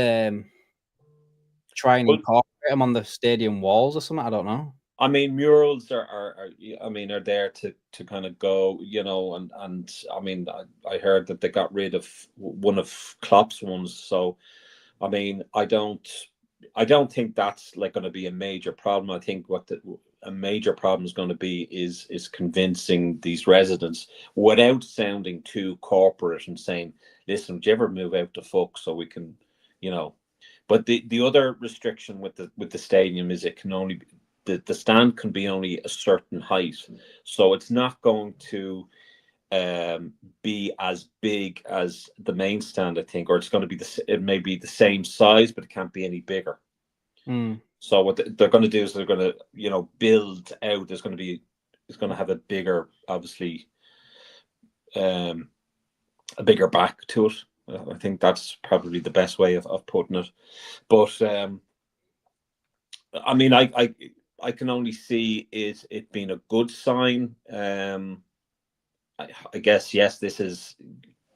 try and incorporate them on the stadium walls or something. I don't know. I mean, murals are there to kind of go, and I mean, I heard that they got rid of one of Klopp's ones. So, I mean, I don't think that's like going to be a major problem. I think a major problem is going to be is convincing these residents without sounding too corporate and saying, listen, would you ever move out to fuck so we can, But the other restriction with the stadium is it can only be, the stand can be only a certain height, so it's not going to be as big as the main stand, I think, or it's going to be it may be the same size, but it can't be any bigger. So what they're going to do is they're going to build out. It's going to have a bigger, obviously, a bigger back to it. I think that's probably the best way of putting it. But I mean, I can only see it being a good sign. I guess, yes, this is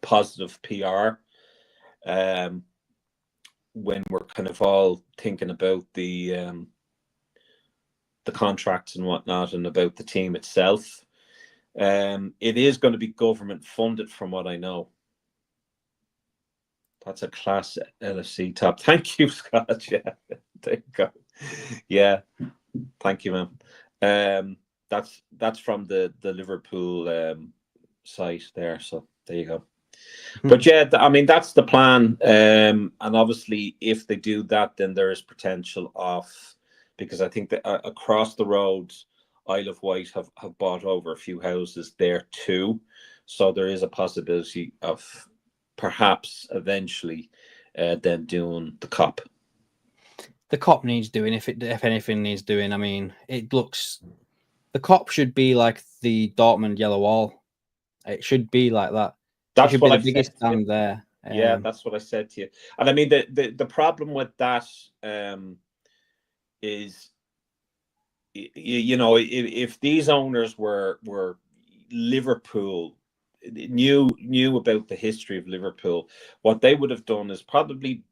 positive PR. When we're kind of all thinking about the contracts and whatnot, and about the team itself, it is going to be government funded, from what I know. That's a class LFC top. Thank you, Scott. Yeah, there you go. Yeah, thank you, man. That's from the Liverpool site there. So there you go. But yeah, I mean that's the plan. And obviously, if they do that, then there is potential of, because I think that across the road, Isle of Wight have bought over a few houses there too. So there is a possibility of perhaps eventually them doing the COP. The COP needs doing, if anything needs doing. I mean, it looks, the COP should be like the Dortmund yellow wall. It should be like that. It That's should be what the I said biggest to you. stand there. Yeah, that's what I said to you. And I mean the problem with that is, you know, if these owners were Liverpool, knew about the history of Liverpool, what they would have done is probably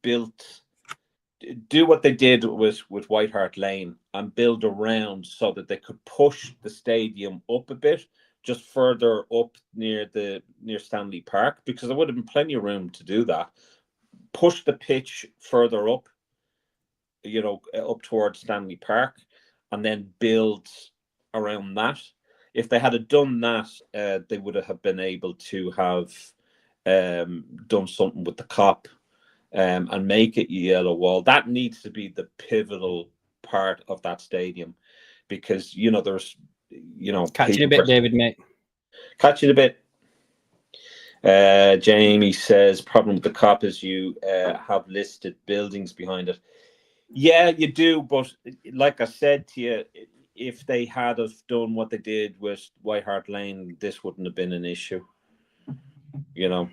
do what they did with White Hart Lane and build around so that they could push the stadium up a bit, just further up near Stanley Park, because there would have been plenty of room to do that. Push the pitch further up, you know, up towards Stanley Park, and then build around that. If they had done that, they would have been able to have done something with the COP and make it yellow wall. That needs to be the pivotal part of that stadium, because you know there's, you know, Catching a bit, David, mate. Catching a bit. Jamie says problem with the COP is you have listed buildings behind it. Yeah, you do, but like I said to you, if they had have done what they did with White Hart Lane, this wouldn't have been an issue. You know,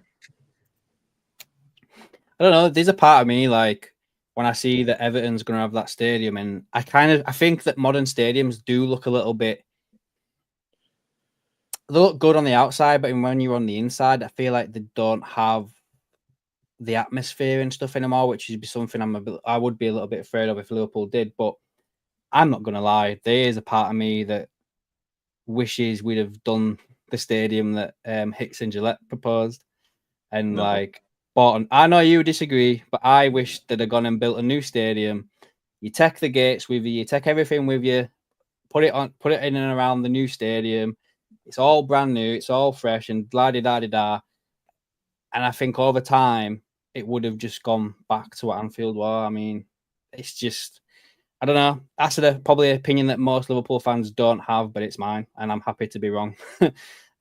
I don't know. There's a part of me, like, when I see that Everton's going to have that stadium, and I think that modern stadiums do look a little bit, they look good on the outside, but when you're on the inside, I feel like they don't have the atmosphere and stuff anymore, which would be something I would be a little bit afraid of if Liverpool did. But I'm not going to lie, there is a part of me that wishes we'd have done the stadium that Hicks and Gillette proposed, and no. like bought. I know you disagree, but I wish they'd have gone and built a new stadium. You take the gates with you take everything with you, put it in and around the new stadium. It's all brand new, it's all fresh, and blah da da da. And I think over time it would have just gone back to what Anfield was. I mean, it's just, I don't know. That's probably an opinion that most Liverpool fans don't have, but it's mine, and I'm happy to be wrong.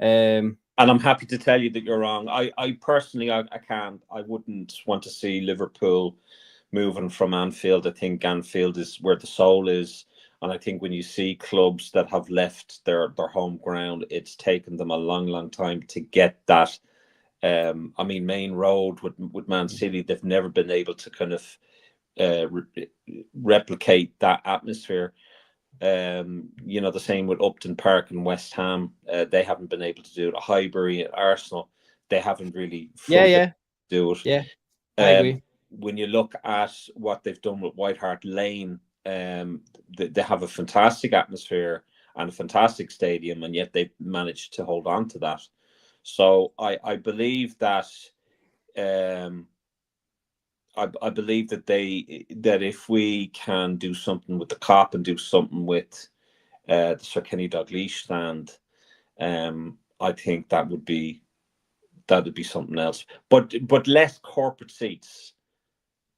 And I'm happy to tell you that you're wrong. I personally, I wouldn't want to see Liverpool moving from Anfield. I think Anfield is where the soul is. And I think when you see clubs that have left their home ground, it's taken them a long, long time to get that. I mean, Main Road with Man City, they've never been able to kind of replicate that atmosphere. You know, the same with Upton Park and West Ham. They haven't been able to do it. Highbury and Arsenal, they haven't really fully do it. Yeah, I agree. When you look at what they've done with White Hart Lane, they have a fantastic atmosphere and a fantastic stadium, and yet they've managed to hold on to that. So I believe that I believe that that if we can do something with the COP and do something with the Sir Kenny Dalglish stand, I think that would be something else. But less corporate seats.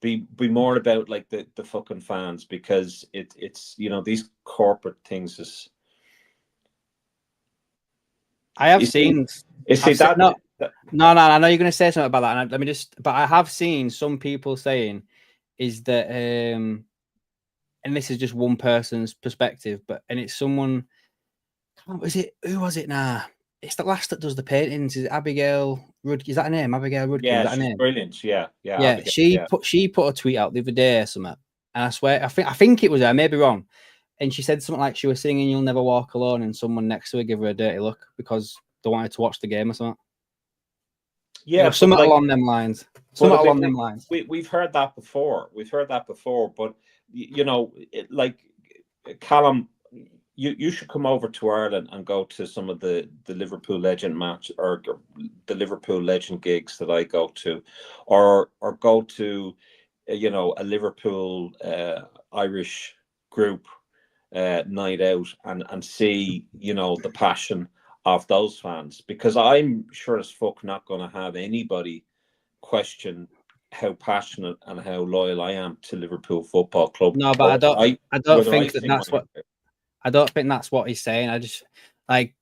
Be more about like the fucking fans, because it's you know, these corporate things is. I have seen. No, I know you're going to say something about that. And but I have seen some people saying is that, and this is just one person's perspective, and it's someone. Who was it now? It's the last that does the paintings. Is it Abigail Rudke? Is that a name? Abigail Rudke? Yeah, is that a name? Brilliant. Yeah. Abigail, she put a tweet out the other day or something, and I swear I think it was her. I may be wrong. And she said something like she was singing "You'll Never Walk Alone," and someone next to her gave her a dirty look because they wanted to watch the game or something. Yeah, something along them lines. Something along them lines. We've heard that before. But you know, like Callum, you should come over to Ireland and go to some of the Liverpool Legend match or the Liverpool Legend gigs that I go to, or go to, you know, a Liverpool Irish group night out and see, you know, the passion of those fans, because I'm sure as fuck not going to have anybody question how passionate and how loyal I am to Liverpool Football Club. No, but I don't think that sing that's my, what I don't think that's what he's saying. I just like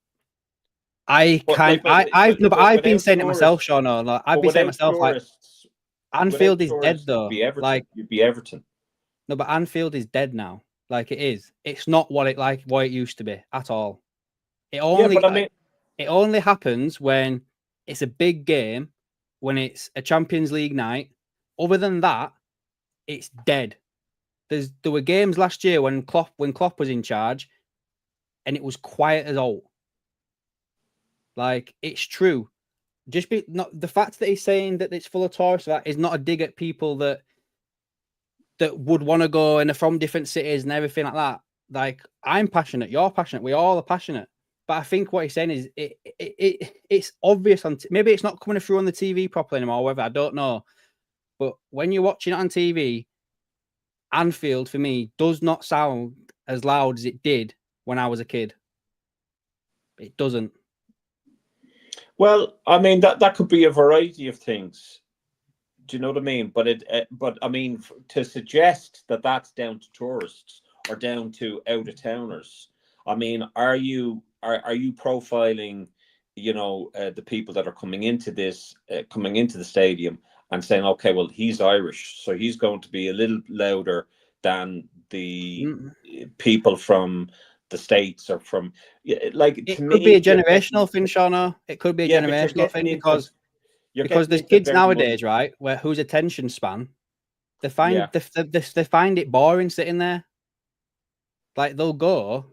I but kind like, but I've no, but I've been without saying it myself, tourists, Sean. Like, I've but been saying it without myself. Like tourists, Anfield is dead you'd though. be Everton. Like You'd be Everton. no, but Anfield is dead now. Like it is. It's not what it used to be at all. It Yeah, only but I mean, it only happens when it's a big game, when it's a Champions League night. Other than that, it's dead. There were games last year when Klopp was in charge, and it was quiet as all. Like it's true. Just be not the fact that he's saying that it's full of tourists. That is not a dig at people that would want to go and are from different cities and everything like that. Like I'm passionate, you're passionate, we all are passionate. But I think what he's saying is it's obvious on maybe it's not coming through on the TV properly anymore. Whether I don't know, but when you're watching it on TV, Anfield for me does not sound as loud as it did when I was a kid. It doesn't. well, I mean that could be a variety of things. Do you know what I mean? But I mean, to suggest that that's down to tourists or down to out of towners. I mean, are you profiling, you know, the people that are coming into coming into the stadium and saying, okay, well, he's Irish, so he's going to be a little louder than the people from the States or from, like, It to could be a me, generational thing, Shauna. It could be a yeah, but generational thing because you're getting there's into kids very much, nowadays, right, where whose attention span yeah. they find it boring sitting there. Like they'll go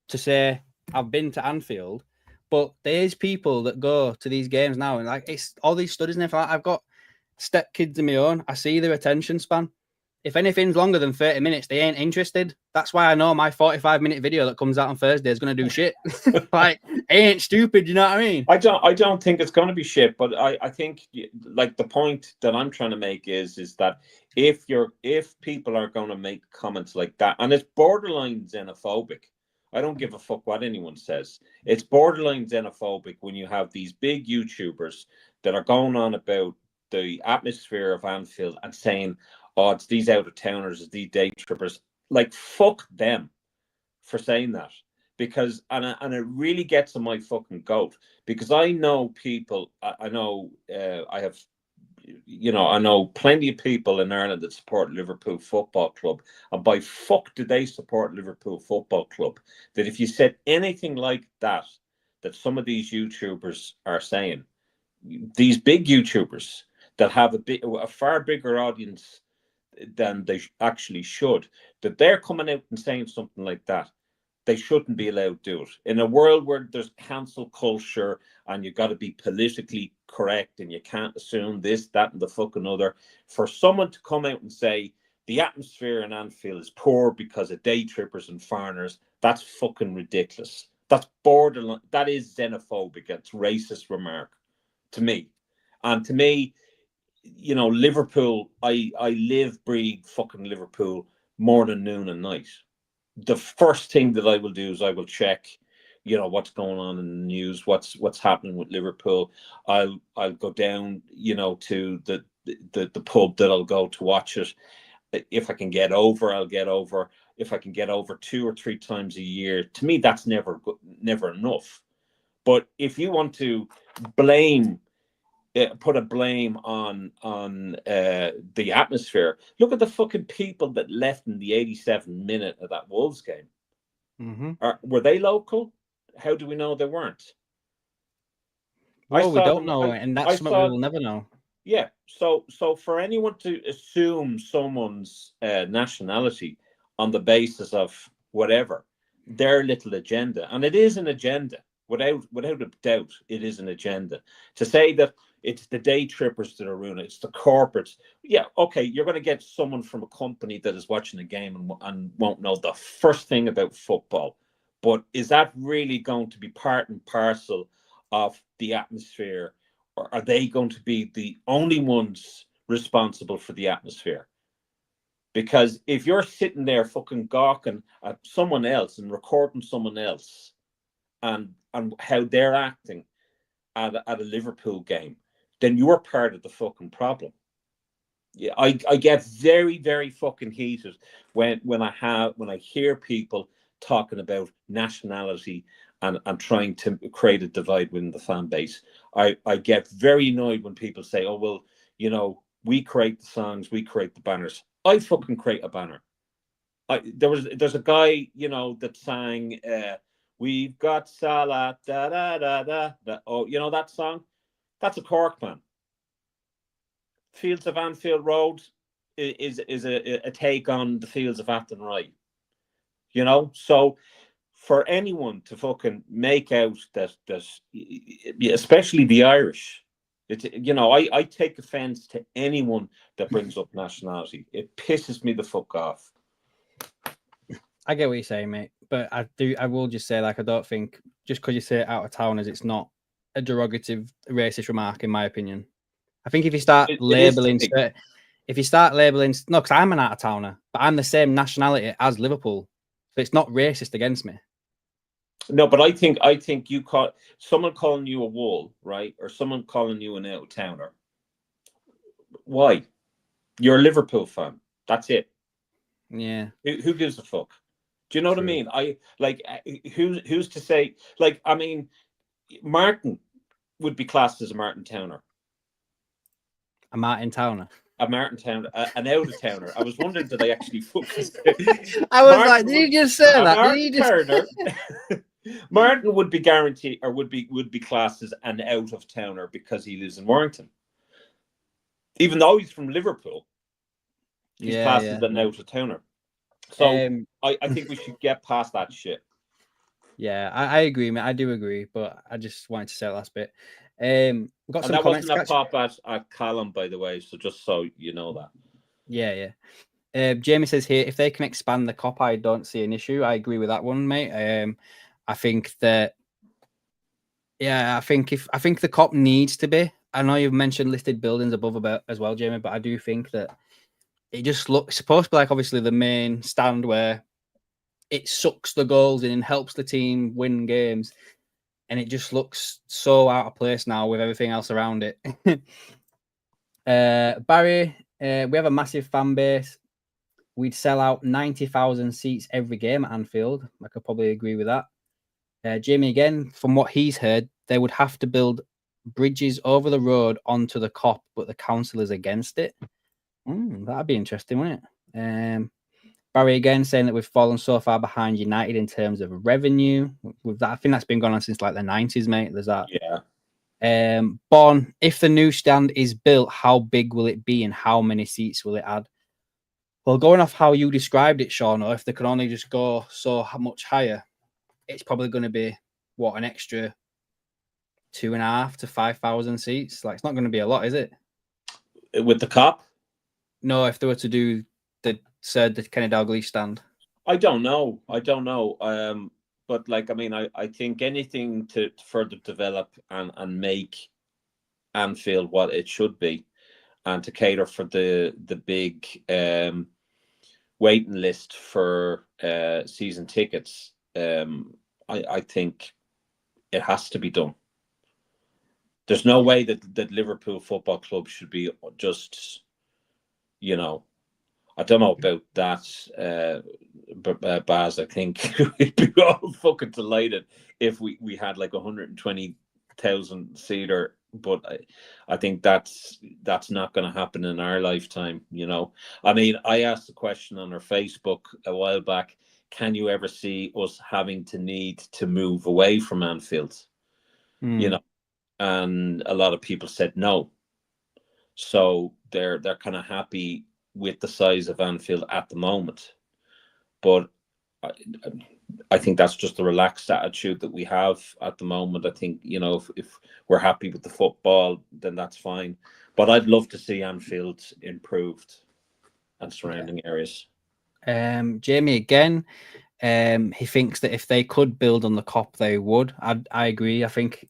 to say, I've been to Anfield, but there's people that go to these games now and like it's all these studies and everything. Like, I've got stepkids of my own. I see their attention span. If anything's longer than 30 minutes, they ain't interested. That's why I know my 45-minute video that comes out on Thursday is going to do shit. Like, it ain't stupid, you know what I mean? I don't think it's going to be shit, but I think, like, the point that I'm trying to make is that if people are going to make comments like that, and it's borderline xenophobic. I don't give a fuck what anyone says. It's borderline xenophobic when you have these big YouTubers that are going on about the atmosphere of Anfield and saying, "Oh, it's these out of towners, it's these day trippers." Like, fuck them for saying that, because and it really gets on my fucking goat, because I know people. I know I have, you know, I know plenty of people in Ireland that support Liverpool Football Club, and by fuck do they support Liverpool Football Club, that if you said anything like that some of these YouTubers are saying, these big YouTubers that have a far bigger audience than they actually should, that they're coming out and saying something like that, they shouldn't be allowed to do it. In a world where there's cancel culture and you've got to be politically correct and you can't assume this, that, and the fucking other, for someone to come out and say the atmosphere in Anfield is poor because of day trippers and foreigners, that's fucking ridiculous. That's borderline. That is xenophobic. It's racist remark to me. And to me, you know, Liverpool, I live, breathe fucking Liverpool more than noon and night. The first thing that I will do is I will check, you know, what's going on in the news, what's happening with Liverpool. I'll go down, you know, to the pub that I'll go to watch it. If I can get over, I'll get over. If I can get over 2 or 3 times a year, to me that's never enough. But if you want to blame, put a blame on the atmosphere. Look at the fucking people that left in the 87th minute of that Wolves game. Mm-hmm. Were they local? How do we know they weren't? Well, we don't know, and that's something we will never know. Yeah. So for anyone to assume someone's nationality on the basis of whatever their little agenda, and it is an agenda, without a doubt, it is an agenda. To say that it's the day trippers that are ruining it, it's the corporates. Yeah, okay, you're going to get someone from a company that is watching a game and won't know the first thing about football. But is that really going to be part and parcel of the atmosphere? Or are they going to be the only ones responsible for the atmosphere? Because if you're sitting there fucking gawking at someone else and recording someone else and how they're acting at a Liverpool game, then you're part of the fucking problem. Yeah, I get very, very fucking heated when I hear people talking about nationality and trying to create a divide within the fan base. I get very annoyed when people say, "Oh well, you know, we create the songs, we create the banners." I fucking create a banner. There's a guy, you know, that sang "We've Got Salah da da da da da." Oh, you know that song? That's a Cork man. Fields of Anfield Road is a take on the Fields of Athenry. You know, so for anyone to fucking make out that especially the Irish, you know, I take offense to anyone that brings up nationality. It pisses me the fuck off. I get what you're saying, mate, but I will just say, like, I don't think just because you say it out of towners, it's not a derogative racist remark, in my opinion. I think if you start labeling, no, because I'm an out of towner, but I'm the same nationality as Liverpool, so it's not racist against me. No, but I think you call someone calling you a wall, right, or someone calling you an out of towner. Why? You're a Liverpool fan. That's it. Yeah. Who gives a fuck? Do you know what I mean? I like who's to say? Like, I mean, Martin would be classed as a Martin Towner. A Martin Towner. A Martin Towner, an out of towner. I was wondering, did I actually focus? I was like, did you just say that? Martin Turner. Martin would be guaranteed, or would be classed as an out of towner because he lives in Warrington. Even though he's from Liverpool, he's classed as an out of towner. So I think we should get past that shit. Yeah, I agree, mate. I do agree, but I just wanted to say the last bit. We've got some comments. That wasn't a pop at Callum, by the way, so just so you know that. Yeah. Jamie says here, if they can expand the COP, I don't see an issue. I agree with that one, mate. I think that, I think the COP needs to be. I know you've mentioned listed buildings above about as well, Jamie, but I do think that it just looks supposed to be like obviously the main stand where it sucks the goals in and helps the team win games. And it just looks so out of place now with everything else around it. Barry, we have a massive fan base. We'd sell out 90,000 seats every game at Anfield. I could probably agree with that. Jamie, again, from what he's heard, they would have to build bridges over the road onto the COP, but the council is against it. That'd be interesting, wouldn't it? Barry again saying that we've fallen so far behind United in terms of revenue. With that, I think that's been going on since like the 90s, mate. There's that. Yeah. Bon, if the new stand is built, how big will it be and how many seats will it add? Well, going off how you described it, Seano, if they can only just go so much higher, it's probably going to be an extra 2,500 to 5,000 seats. Like, it's not going to be a lot, is it? With the COP? No, if they were to do the Kenny Dalglish stand. I don't know. But like, I mean, I think anything to further develop and make Anfield what it should be, and to cater for the big waiting list for season tickets, I think it has to be done. There's no way that Liverpool Football Club should be just, you know, I don't know about that, but Baz, I think we'd be all fucking delighted if we had like 120,000 seater. But I think that's not going to happen in our lifetime. You know, I mean, I asked a question on our Facebook a while back. Can you ever see us having to need to move away from Anfield? You know, and a lot of people said no. So they're kind of happy with the size of Anfield at the moment. But I think that's just the relaxed attitude that we have at the moment. I think, you know, if we're happy with the football, then that's fine. But I'd love to see Anfield improved and surrounding areas. Jamie, again, he thinks that if they could build on the COP, they would. I agree. I think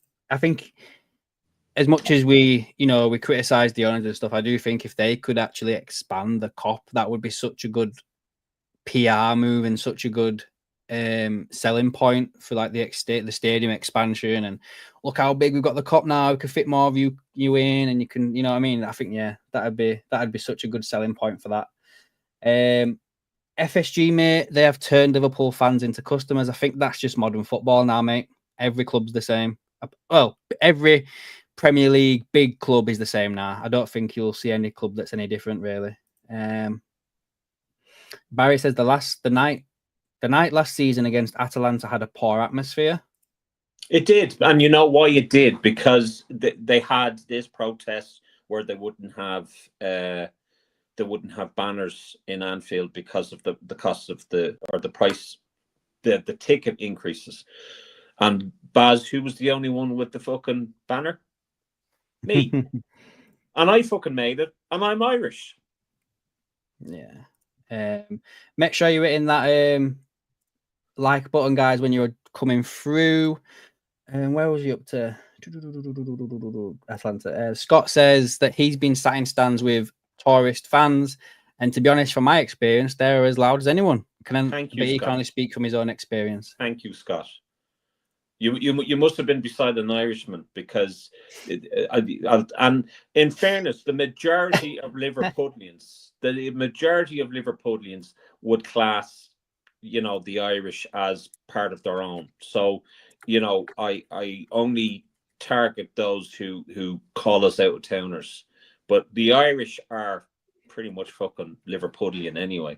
as much as we criticize the owners and stuff, I do think if they could actually expand the COP, that would be such a good PR move and such a good selling point for like the stadium expansion. And look how big we've got the COP now. We can fit more of you in, and you can, you know what I mean? I think that'd be such a good selling point for that. FSG, mate, they have turned Liverpool fans into customers. I think that's just modern football now, mate. Every club's the same. Well, every Premier League big club is the same now. I don't think you'll see any club that's any different, really. Barry says the night last season against Atalanta had a poor atmosphere. It did, and you know why it did? Because they had this protest where they wouldn't have banners in Anfield because of the cost of the price, the ticket increases. And Baz, who was the only one with the fucking banner? Me. And I fucking made it, and I'm Irish. Yeah. Make sure you're hitting that like button, guys, when you're coming through. And where was you up to? Atlanta. Scott says that he's been sat in stands with tourist fans, and to be honest, from my experience, they're as loud as anyone. He can only speak from his own experience. Thank you, Scott. You must have been beside an Irishman, because and in fairness, the majority of Liverpudlians would class, the Irish as part of their own. So, I only target those who call us out of towners, but the Irish are pretty much fucking Liverpudlian anyway.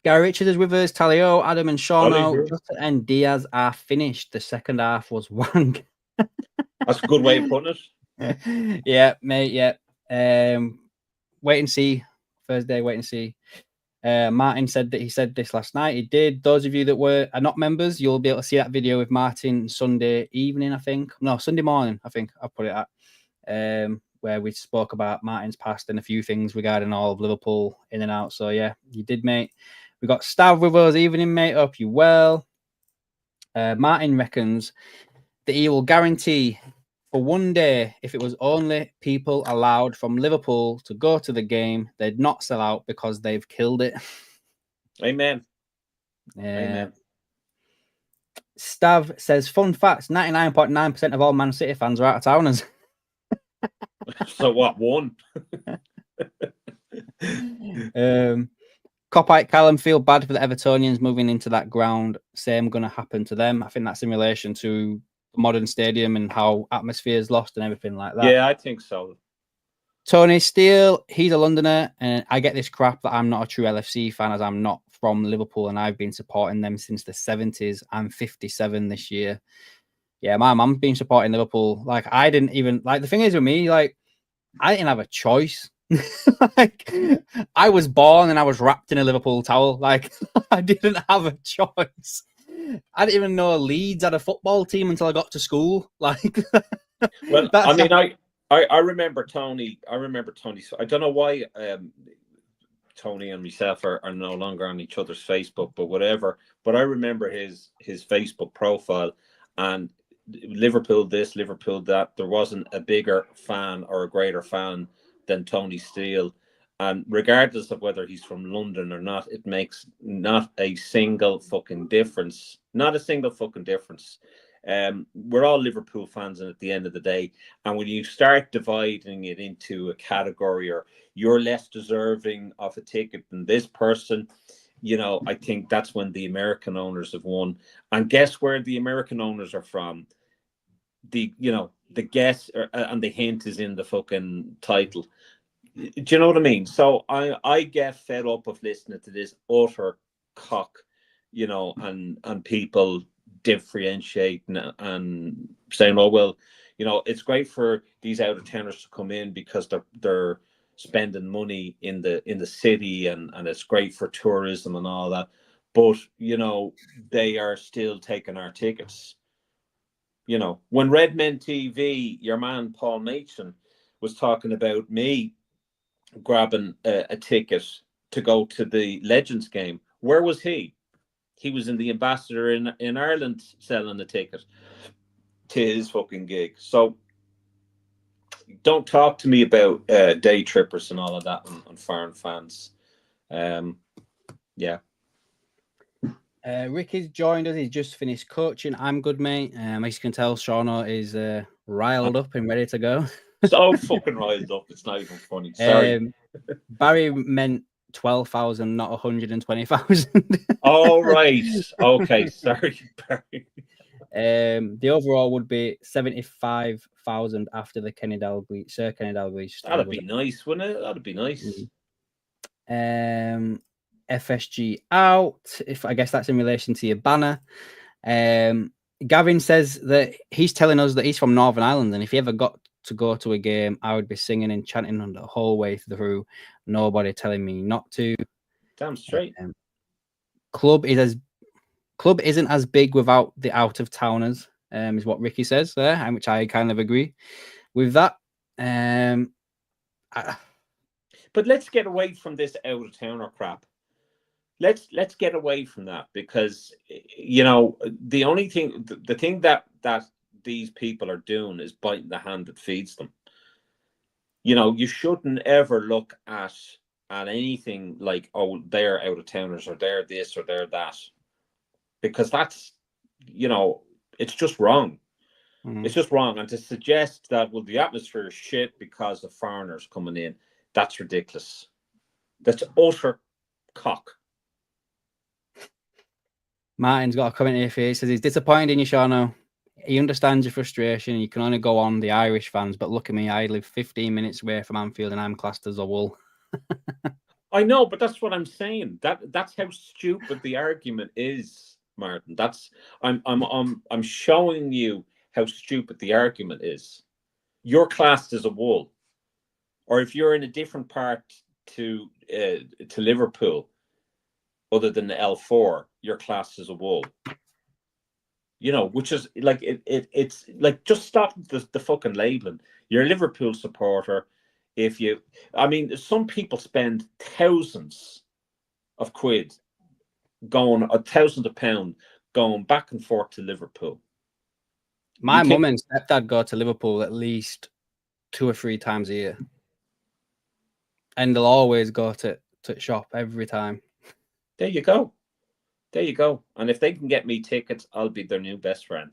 Gary Richards is with us. Talio, Adam, and Seano. And Diaz are finished. The second half was wank. That's a good way of putting it. Yeah, mate. Yeah. Wait and see. Thursday. Wait and see. Martin said that he said this last night. He did. Those of you that are not members, you'll be able to see that video with Martin Sunday evening, I think. No, Sunday morning, I think I'll put it at. Where we spoke about Martin's past and a few things regarding all of Liverpool in and out. So, yeah, you did, mate. We got Stav with us. Evening, mate. Hope you well. Martin reckons that he will guarantee for one day, if it was only people allowed from Liverpool to go to the game, they'd not sell out because they've killed it. Amen. Amen. Stav says, fun facts, 99.9% of all Man City fans are out of towners. So what, one? Copite Callum feel bad for the Evertonians moving into that ground. Same going to happen to them. I think that's in relation to the modern stadium and how atmosphere is lost and everything like that. Yeah, I think so. Tony Steele, he's a Londoner, and I get this crap that I'm not a true LFC fan as I'm not from Liverpool and I've been supporting them since the 70s. I'm 57 this year. Yeah, my mum's been supporting Liverpool. Like, I didn't even, like, the thing is with me, like, I didn't have a choice. Like, I was born and I was wrapped in a Liverpool towel. Like, I didn't have a choice. I didn't even know Leeds had a football team until I got to school. Like, well, I mean, I remember Tony. I remember Tony. I don't know why Tony and myself are no longer on each other's Facebook, but whatever. But I remember his Facebook profile, and Liverpool this, Liverpool that. There wasn't a bigger fan or a greater fan than Tony Steele. And regardless of whether he's from London or not, it makes not a single fucking difference. Not a single fucking difference. We're all Liverpool fans, and at the end of the day, and when you start dividing it into a category, or you're less deserving of a ticket than this person, I think that's when the American owners have won. And guess where the American owners are from? The guess and the hint is in the fucking title. Do you know what I mean? So I get fed up of listening to this utter cock, and people differentiating and saying, oh, well, it's great for these out of towners to come in because they're spending money in the city, and it's great for tourism and all that. But they are still taking our tickets. When Redmen TV, your man Paul Mason was talking about me grabbing a ticket to go to the Legends game, where was he? he was in the Ambassador in Ireland selling the ticket to his fucking gig. So don't talk to me about day trippers and all of that on foreign fans. Yeah. Ricky's joined us. He's just finished coaching. I'm good, mate. As you can tell, Seano is riled up and ready to go. So fucking riled up. It's not even funny. Sorry. Barry meant 12,000, not 120,000. All right. Okay. Sorry, Barry. The overall would be 75,000 after the Sir Kenny Dalglish. That'd be nice, wouldn't it? That'd be nice. FSG out. If I guess that's in relation to your banner. Gavin says that he's telling us that he's from Northern Ireland, and if he ever got to go to a game, I would be singing and chanting on the whole way through. Nobody telling me not to. Damn straight. Club isn't as big without the out of towners, is what Ricky says there, and which I kind of agree with that. But let's get away from this out of towner crap. Let's get away from that, because the only thing, the thing that these people are doing is biting the hand that feeds them. You shouldn't ever look at anything like, oh, they're out of towners, or they're this, or they're that, because that's, it's just wrong. It's just wrong. And to suggest that, well, the atmosphere is shit because of foreigners coming in, that's ridiculous. That's utter cock. Martin's got a comment here for you. He says he's disappointed in you, Seano. He understands your frustration. You can only go on the Irish fans, but look at me. I live 15 minutes away from Anfield, and I'm classed as a wool. I know, but that's what I'm saying. That's how stupid the argument is, Martin. I'm showing you how stupid the argument is. You're classed as a wool, or if you're in a different part to Liverpool, other than the L4, you're classed as a wool. Which is like it's like, just stop the fucking labeling. You're a Liverpool supporter. Some people spend thousands of quid thousands of pounds going back and forth to Liverpool. My mum and stepdad go to Liverpool at least 2 or 3 times a year, and they'll always go to shop every time. There you go. And if they can get me tickets, I'll be their new best friend.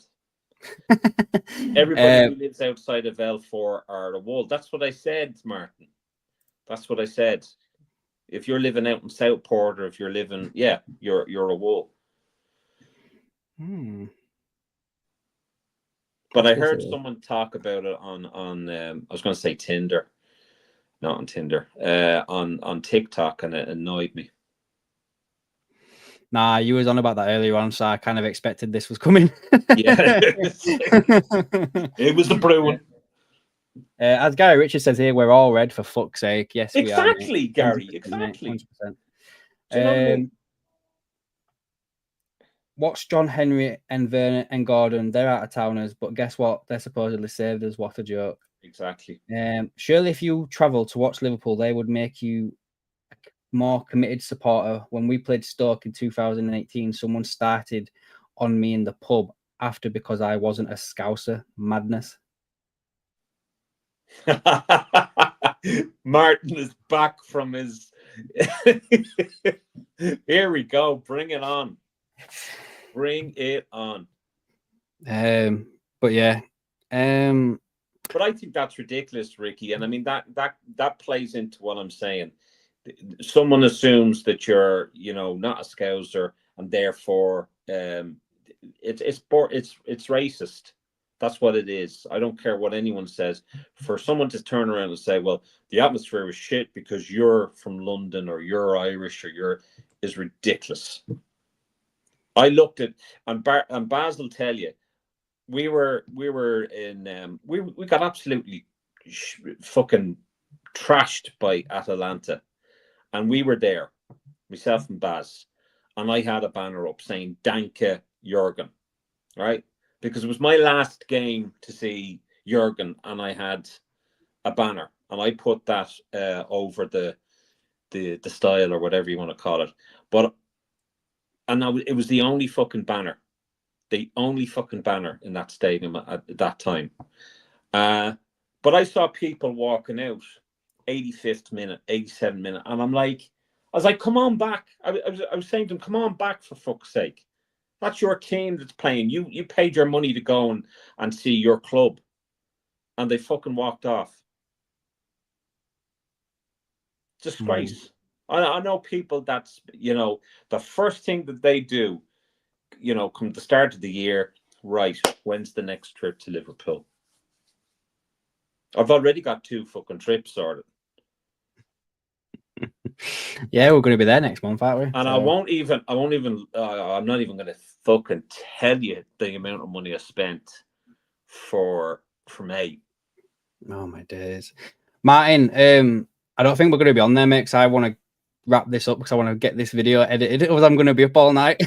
Everybody who lives outside of L4 are a wool. That's what I said, Martin. That's what I said. If you're living out in Southport, or if you're living, you're a wool. But I heard someone talk about it on I was going to say Tinder, not on Tinder, on TikTok, and it annoyed me. Nah, you was on about that earlier on, so I kind of expected this was coming. Yeah. It was the brewing. As Gary Richards says here, we're all red, for fuck's sake. Yes, exactly, we are. Gary. Exactly. 100%. Do you know what I mean? What's John Henry and Vernon and Gordon? They're out of towners, but guess what? They're supposedly saved us. What a joke. Exactly. Surely if you travel to watch Liverpool, they would make you a more committed supporter. When we played Stoke in 2018, someone started on me in the pub after because I wasn't a Scouser. Madness. Martin is back from his... Here we go. Bring it on. Bring it on. But yeah. But I think that's ridiculous, Ricky. And I mean, that plays into what I'm saying. Someone assumes that you're, not a Scouser, and therefore it's racist. That's what it is. I don't care what anyone says. For someone to turn around and say, well, the atmosphere is shit because you're from London, or you're Irish, or is ridiculous. I looked at, and Baz will tell you, we were in we got absolutely fucking trashed by Atalanta, and we were there, myself and Baz, and I had a banner up saying "Danke Jurgen," right? Because it was my last game to see Jurgen, and I had a banner, and I put that over the style, or whatever you want to call it. But And it was the only fucking banner. The only fucking banner in that stadium at that time. But I saw people walking out 85th minute, 87th minute, and I was like, come on back. I was saying to them, come on back for fuck's sake. That's your team that's playing. You paid your money to go and see your club. And they fucking walked off. Disgrace. I know people that's, the first thing that they do, come the start of the year, right, when's the next trip to Liverpool? I've already got 2 fucking trips sorted. Yeah, we're going to be there next month, aren't we? And so. I'm not even going to fucking tell you the amount of money I spent for May. Oh my days. Martin, I don't think we're going to be on there, mate, because I want to wrap this up because I want to get this video edited, or I'm going to be up all night.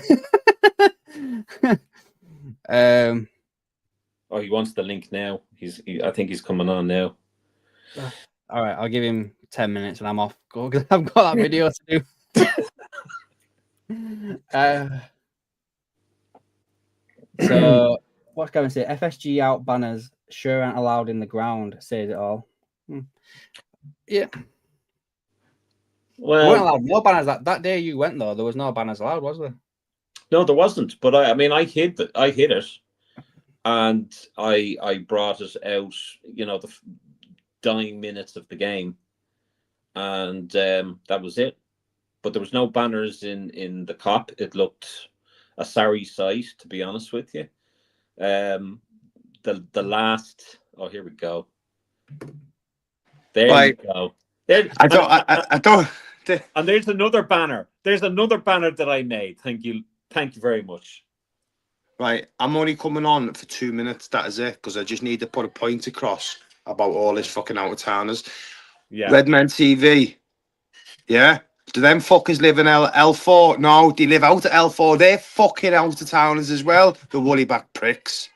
Oh, he wants the link now. I think he's coming on now. All right, I'll give him 10 minutes and I'm off. I've got that video to do. So, what's going to say? FSG out banners sure aren't allowed in the ground, says it all. Yeah. Well, we weren't allowed no banners that day you went, though. There was no banners allowed, was there? No, there wasn't. But I hid it. And I brought it out, the dying minutes of the game, and that was it. But there was no banners in the Kop. It looked a sorry sight, to be honest with you. The last. Oh, here we go. There you go. There. I don't. And there's another banner. There's another banner that I made. Thank you very much. Right, I'm only coming on for 2 minutes. That is it, because I just need to put a point across about all this fucking out-of-towners. Yeah. Redmen TV. Yeah? Do them fuckers live in L4? No, they live out at L4. They're fucking out-of-towners as well. The woolly-back pricks.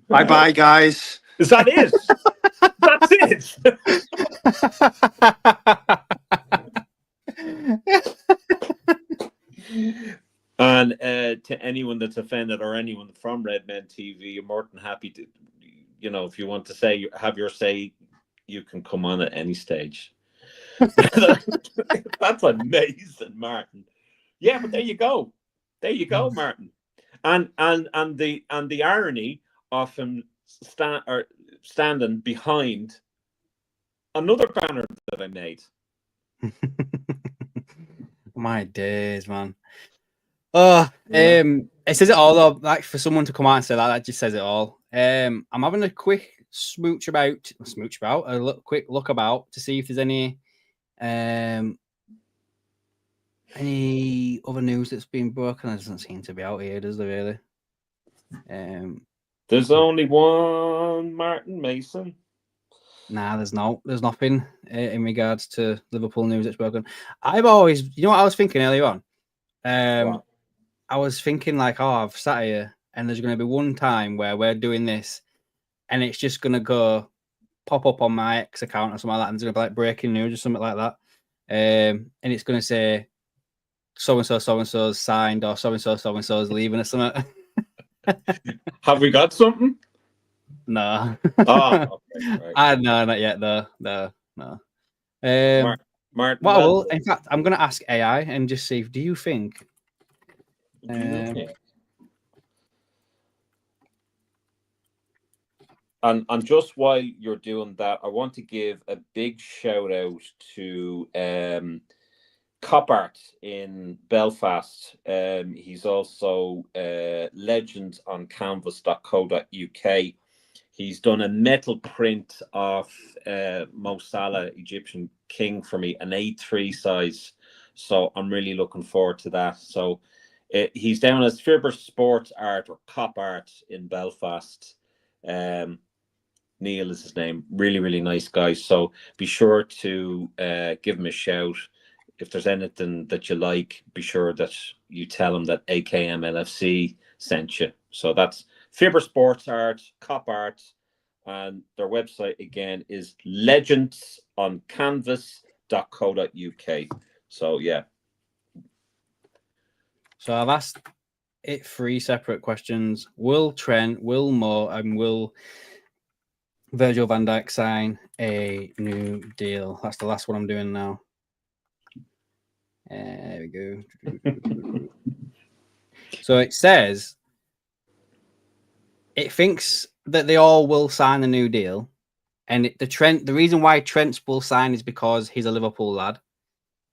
Bye-bye, guys. Is that it? That's it. And to anyone that's offended or anyone from Redmen TV, you're more than happy to, if you want to have your say, you can come on at any stage. That's amazing, Martin. Yeah, but there you go, Martin. And the irony of him standing behind another banner that I made. My days, man. Oh, it says it all though. Like for someone to come out and say that just says it all. I'm having a quick quick look about to see if there's any other news that's been broken. It doesn't seem to be out here, does there really? There's only one Martin Mason. Nah, there's nothing in regards to Liverpool news that's broken. I've always, what I was thinking earlier on? I was thinking like, I've sat here and there's going to be one time where we're doing this and it's just going to pop up on my X account or something like that, and it's going to be like breaking news or something like that. And it's going to say so-and-so's signed, or so-and-so's leaving or something. Have we got something? No. Oh, okay, right. No, not yet. No. Martin, well, in fact, I'm going to ask AI and just see. Do you think? And just while you're doing that, I want to give a big shout out to Copart in Belfast. He's also legend on canvas.co.uk. He's done a metal print of Mo Salah, Egyptian king, for me, an A3 size. So I'm really looking forward to that. So he's down as Fibber Sports Art or Cop Art in Belfast. Neil is his name. Really, really nice guy. So be sure to give him a shout. If there's anything that you like, be sure that you tell him that AKM LFC sent you. So that's Fibber Sports Art, Cop Art, and their website again is legendsoncanvas.co.uk. So yeah, So I've asked it 3 separate questions. Will Trent, will Mo, and will Virgil van Dijk sign a new deal? That's the last one I'm doing now. There we go. So it says it thinks that they all will sign a new deal. And the reason why Trent will sign is because he's a Liverpool lad.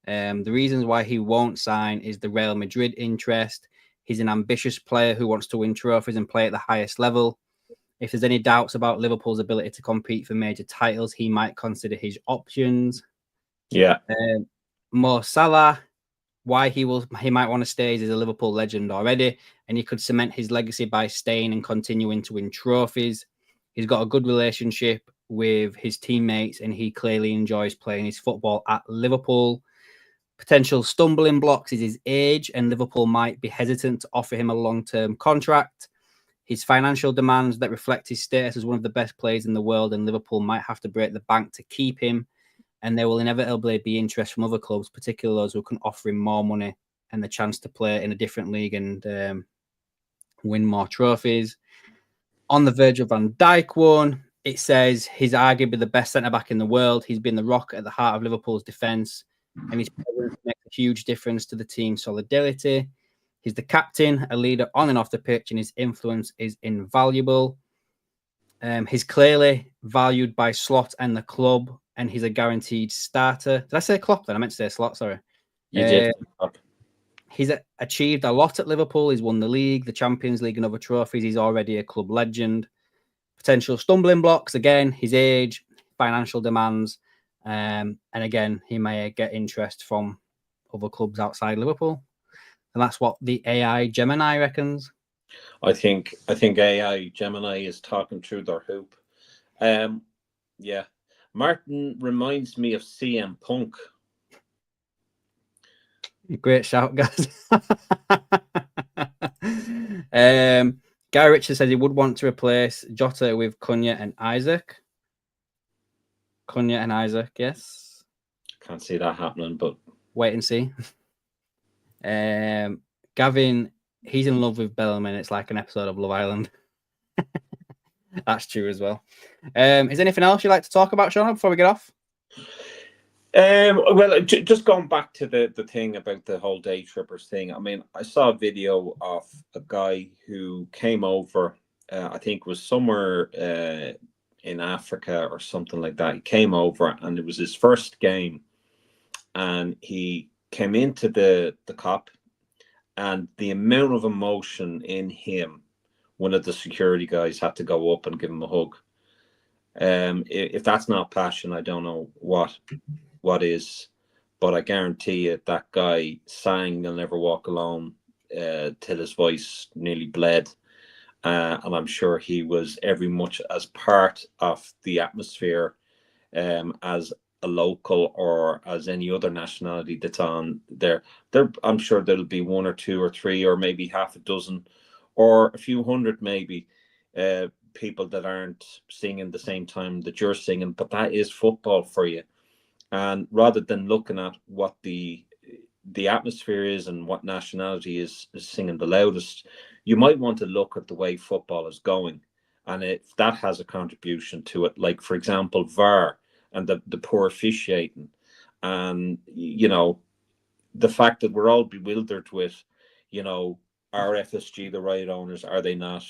The reasons why he won't sign is the Real Madrid interest. He's an ambitious player who wants to win trophies and play at the highest level. If there's any doubts about Liverpool's ability to compete for major titles, he might consider his options. Yeah. Mo Salah, why he might want to stay is a Liverpool legend already, and he could cement his legacy by staying and continuing to win trophies. He's got a good relationship with his teammates, and he clearly enjoys playing his football at Liverpool. Potential stumbling blocks is his age, and Liverpool might be hesitant to offer him a long-term contract. His financial demands that reflect his status as one of the best players in the world, and Liverpool might have to break the bank to keep him. And there will inevitably be interest from other clubs, particularly those who can offer him more money and the chance to play in a different league and win more trophies. On the Virgil van Dijk one, it says he's arguably the best centre-back in the world. He's been the rock at the heart of Liverpool's defence, and his presence makes a huge difference to the team's solidarity. He's the captain, a leader on and off the pitch, and his influence is invaluable. He's clearly valued by Slot and the club, and he's a guaranteed starter. Did I say Klopp then? I meant to say Slot, sorry. You did. He's achieved a lot at Liverpool. He's won the league, the Champions League, and other trophies. He's already a club legend. Potential stumbling blocks, again, his age, financial demands, and again, he may get interest from other clubs outside Liverpool. And that's what the AI Gemini reckons. I think AI Gemini is talking through their hoop. Yeah. Martin reminds me of CM Punk. Great shout, guys. Guy Richards says he would want to replace Jota with Cunha and Isaac. Cunha and Isaac, yes. Can't see that happening, but wait and see. Gavin, he's in love with Bellman. It's like an episode of Love Island. That's true as well. Is there anything else you'd like to talk about, Sean, before we get off? Well, just going back to the thing about the whole day trippers thing. I mean, I saw a video of a guy who came over, I think was somewhere in Africa or something like that. He came over and it was his first game, and he came into the cop, and the amount of emotion in him, one of the security guys had to go up and give him a hug. If that's not passion, I don't know what is, but I guarantee you that guy sang "You'll Never Walk Alone" till his voice nearly bled, and I'm sure he was every much as part of the atmosphere as a local or as any other nationality that's on there. I'm sure there'll be one or two or three or maybe half a dozen or a few hundred maybe people that aren't singing the same time that you're singing, but that is football for you. And rather than looking at what the atmosphere is and what nationality is singing the loudest, you might want to look at the way football is going, and if that has a contribution to it, like for example VAR and the poor officiating, and you know, the fact that we're all bewildered with, you know, are FSG the right owners, are they not,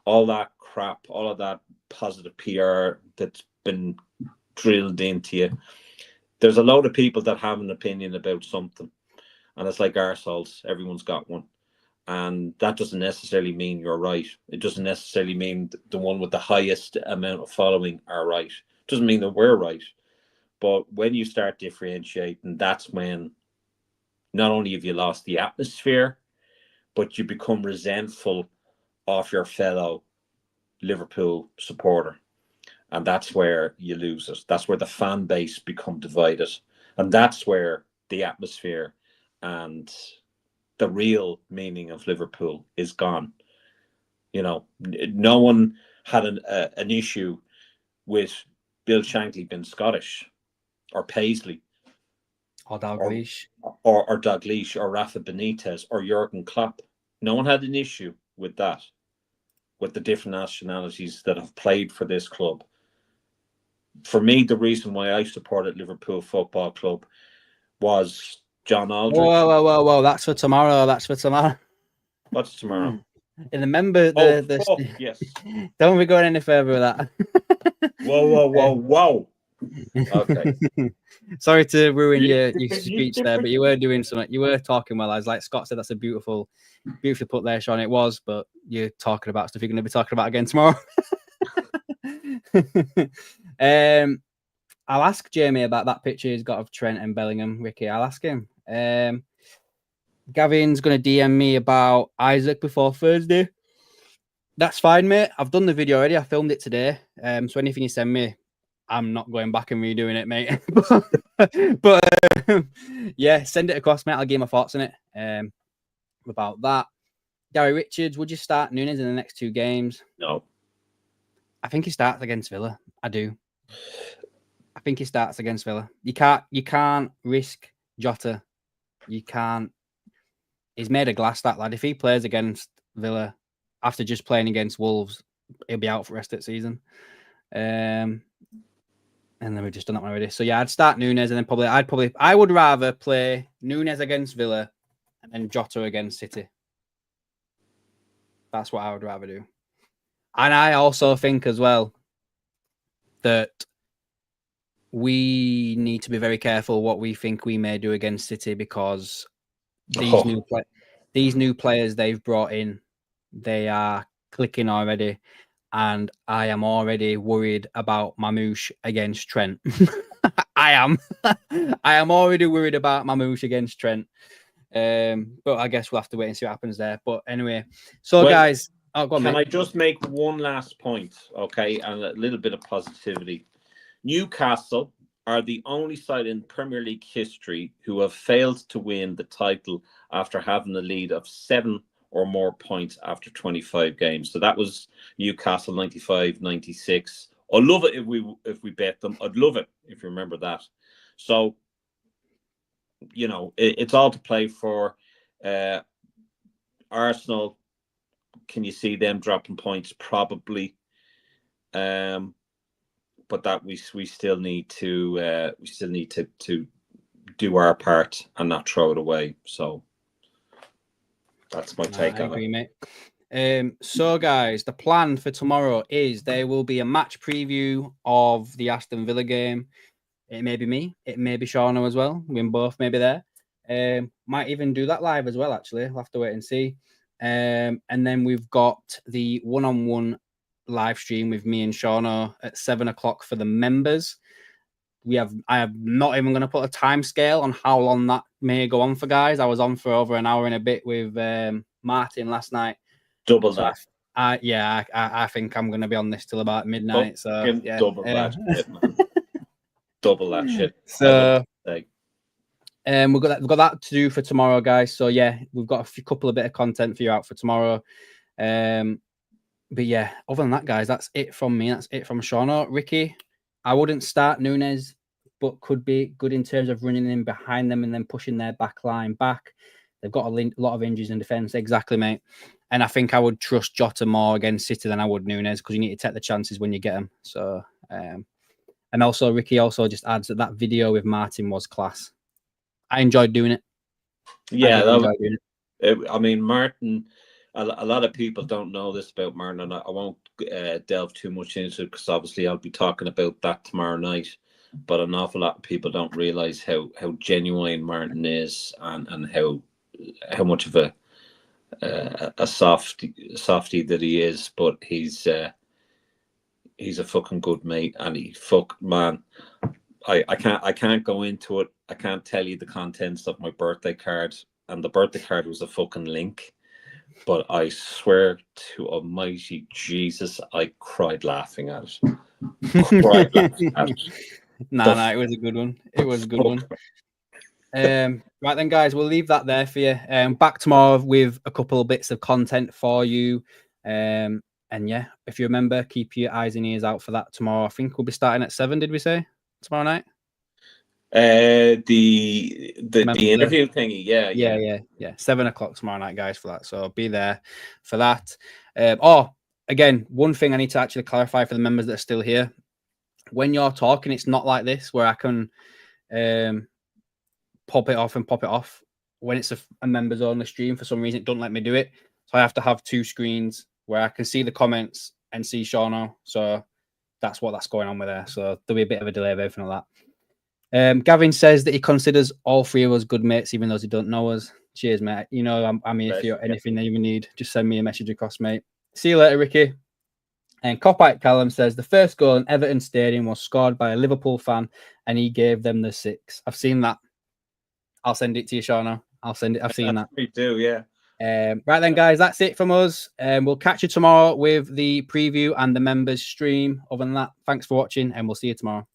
all that crap, all of that positive PR that's been drilled into you. There's a load of people that have an opinion about something, and it's like arseholes. Everyone's got one, and that doesn't necessarily mean you're right. It doesn't necessarily mean the one with the highest amount of following are right. It doesn't mean that we're right. But when you start differentiating, that's when not only have you lost the atmosphere, but you become resentful of your fellow Liverpool supporter. And that's where you lose it. That's where the fan base become divided. And that's where the atmosphere and the real meaning of Liverpool is gone. You know, no one had an issue with Bill Shankly being Scottish or Paisley. Or Dalglish. Or Dalglish, or Rafa Benitez, or Jurgen Klopp. No one had an issue with that, with the different nationalities that have played for this club. For me, the reason why I supported Liverpool Football Club was John Aldridge. Whoa! That's for tomorrow. What's tomorrow? And remember yes. Don't be going any further with that. Whoa. Okay. Sorry to ruin your speech there, but you were doing something. You were talking well. As like Scott said, that's a beautifully put there, Sean. It was, but you're talking about stuff you're going to be talking about again tomorrow. I'll ask Jamie about that picture he's got of Trent and Bellingham. Ricky, I'll ask him. Gavin's going to DM me about Isaac before Thursday. That's fine, mate. I've done the video already. I filmed it today. So anything you send me, I'm not going back and redoing it, mate. but yeah, send it across, mate. I'll give my thoughts on it. About that. Gary Richards, would you start Núñez in the next 2 games? No. I think he starts against Villa. I do. I think he starts against Villa. You can't risk Jota. You can't. He's made of glass, that lad. If he plays against Villa after just playing against Wolves, he'll be out for the rest of the season. And then we've just done that one already. So yeah, I'd start Núñez, and then I would rather play Núñez against Villa and then Jota against City. That's what I would rather do. And I also think as well that we need to be very careful what we think we may do against City, because these new players they've brought in, they are clicking already. And I am already worried about Mamouche against Trent. I am already worried about Mamouche against Trent. But I guess we'll have to wait and see what happens there. But anyway, so guys, go on, can mate. I just make one last point, okay, and a little bit of positivity? Newcastle are the only side in Premier League history who have failed to win the title after having a lead of 7 or more points after 25 games. So that was Newcastle 95-96. I'd love it if we bet them. I'd love it if you remember that. So, you know, it's all to play for. Arsenal, can you see them dropping points? Probably. But that we still need to do our part and not throw it away. So that's my take on it. Mate. So guys, the plan for tomorrow is there will be a match preview of the Aston Villa game. It may be me, it may be Seano as well. We both may be there. Might even do that live as well, actually. I'll have to wait and see. And then we've got the one-on-one live stream with me and Seano at 7 o'clock for the members. I am not even going to put a time scale on how long that may go on for, guys. I was on for over an hour and a bit with Martin last night. Double that. I think I'm going to be on this till about midnight. So yeah, double that shit, man. Double that shit. So we've got that to do for tomorrow, guys. So yeah, we've got a couple of bit of content for you out for tomorrow. But yeah, other than that, guys, that's it from me. That's it from Seano. Ricky, I wouldn't start Núñez, but could be good in terms of running in behind them and then pushing their back line back. They've got a lot of injuries in defence. Exactly, mate. And I think I would trust Jota more against City than I would Núñez, because you need to take the chances when you get them. So, and also Ricky also just adds that video with Martin was class. I enjoyed doing it. Yeah, I mean, Martin. A lot of people don't know this about Martin, and I won't delve too much into it because obviously I'll be talking about that tomorrow night. But an awful lot of people don't realise how genuine Martin is, and how much of a softy that he is. But he's a fucking good mate, and man. I can't go into it. I can't tell you the contents of my birthday card, and the birthday card was a fucking link. But I swear to Almighty Jesus, I cried laughing at it. No, it was a good one. It was a good one. Right then, guys, we'll leave that there for you. Back tomorrow with a couple of bits of content for you. And yeah, if you remember, keep your eyes and ears out for that tomorrow. I think we'll be starting at 7, did we say? Tomorrow night? The interview thingy, yeah. 7 o'clock tomorrow night, guys, for that. So be there for that. Again, one thing I need to actually clarify for the members that are still here: when you're talking, it's not like this where I can pop it off and pop it off. When it's a members only stream, for some reason it don't let me do it, so I have to have 2 screens where I can see the comments and see Seano. So that's going on with there. So there'll be a bit of a delay of everything like that. Gavin says that he considers all 3 of us good mates, even though he don't know us. Cheers, mate. You know I'm here for you. Anything that you need, just send me a message across, mate. See you later, Ricky. And Copite Callum says the first goal in Everton Stadium was scored by a Liverpool fan, and he gave them the 6. I've seen that. I'll send it to you, Seano. I'll send it. I've seen that. Me too, yeah. Right then, guys, that's it from us. We'll catch you tomorrow with the preview and the members stream. Other than that, thanks for watching, and we'll see you tomorrow.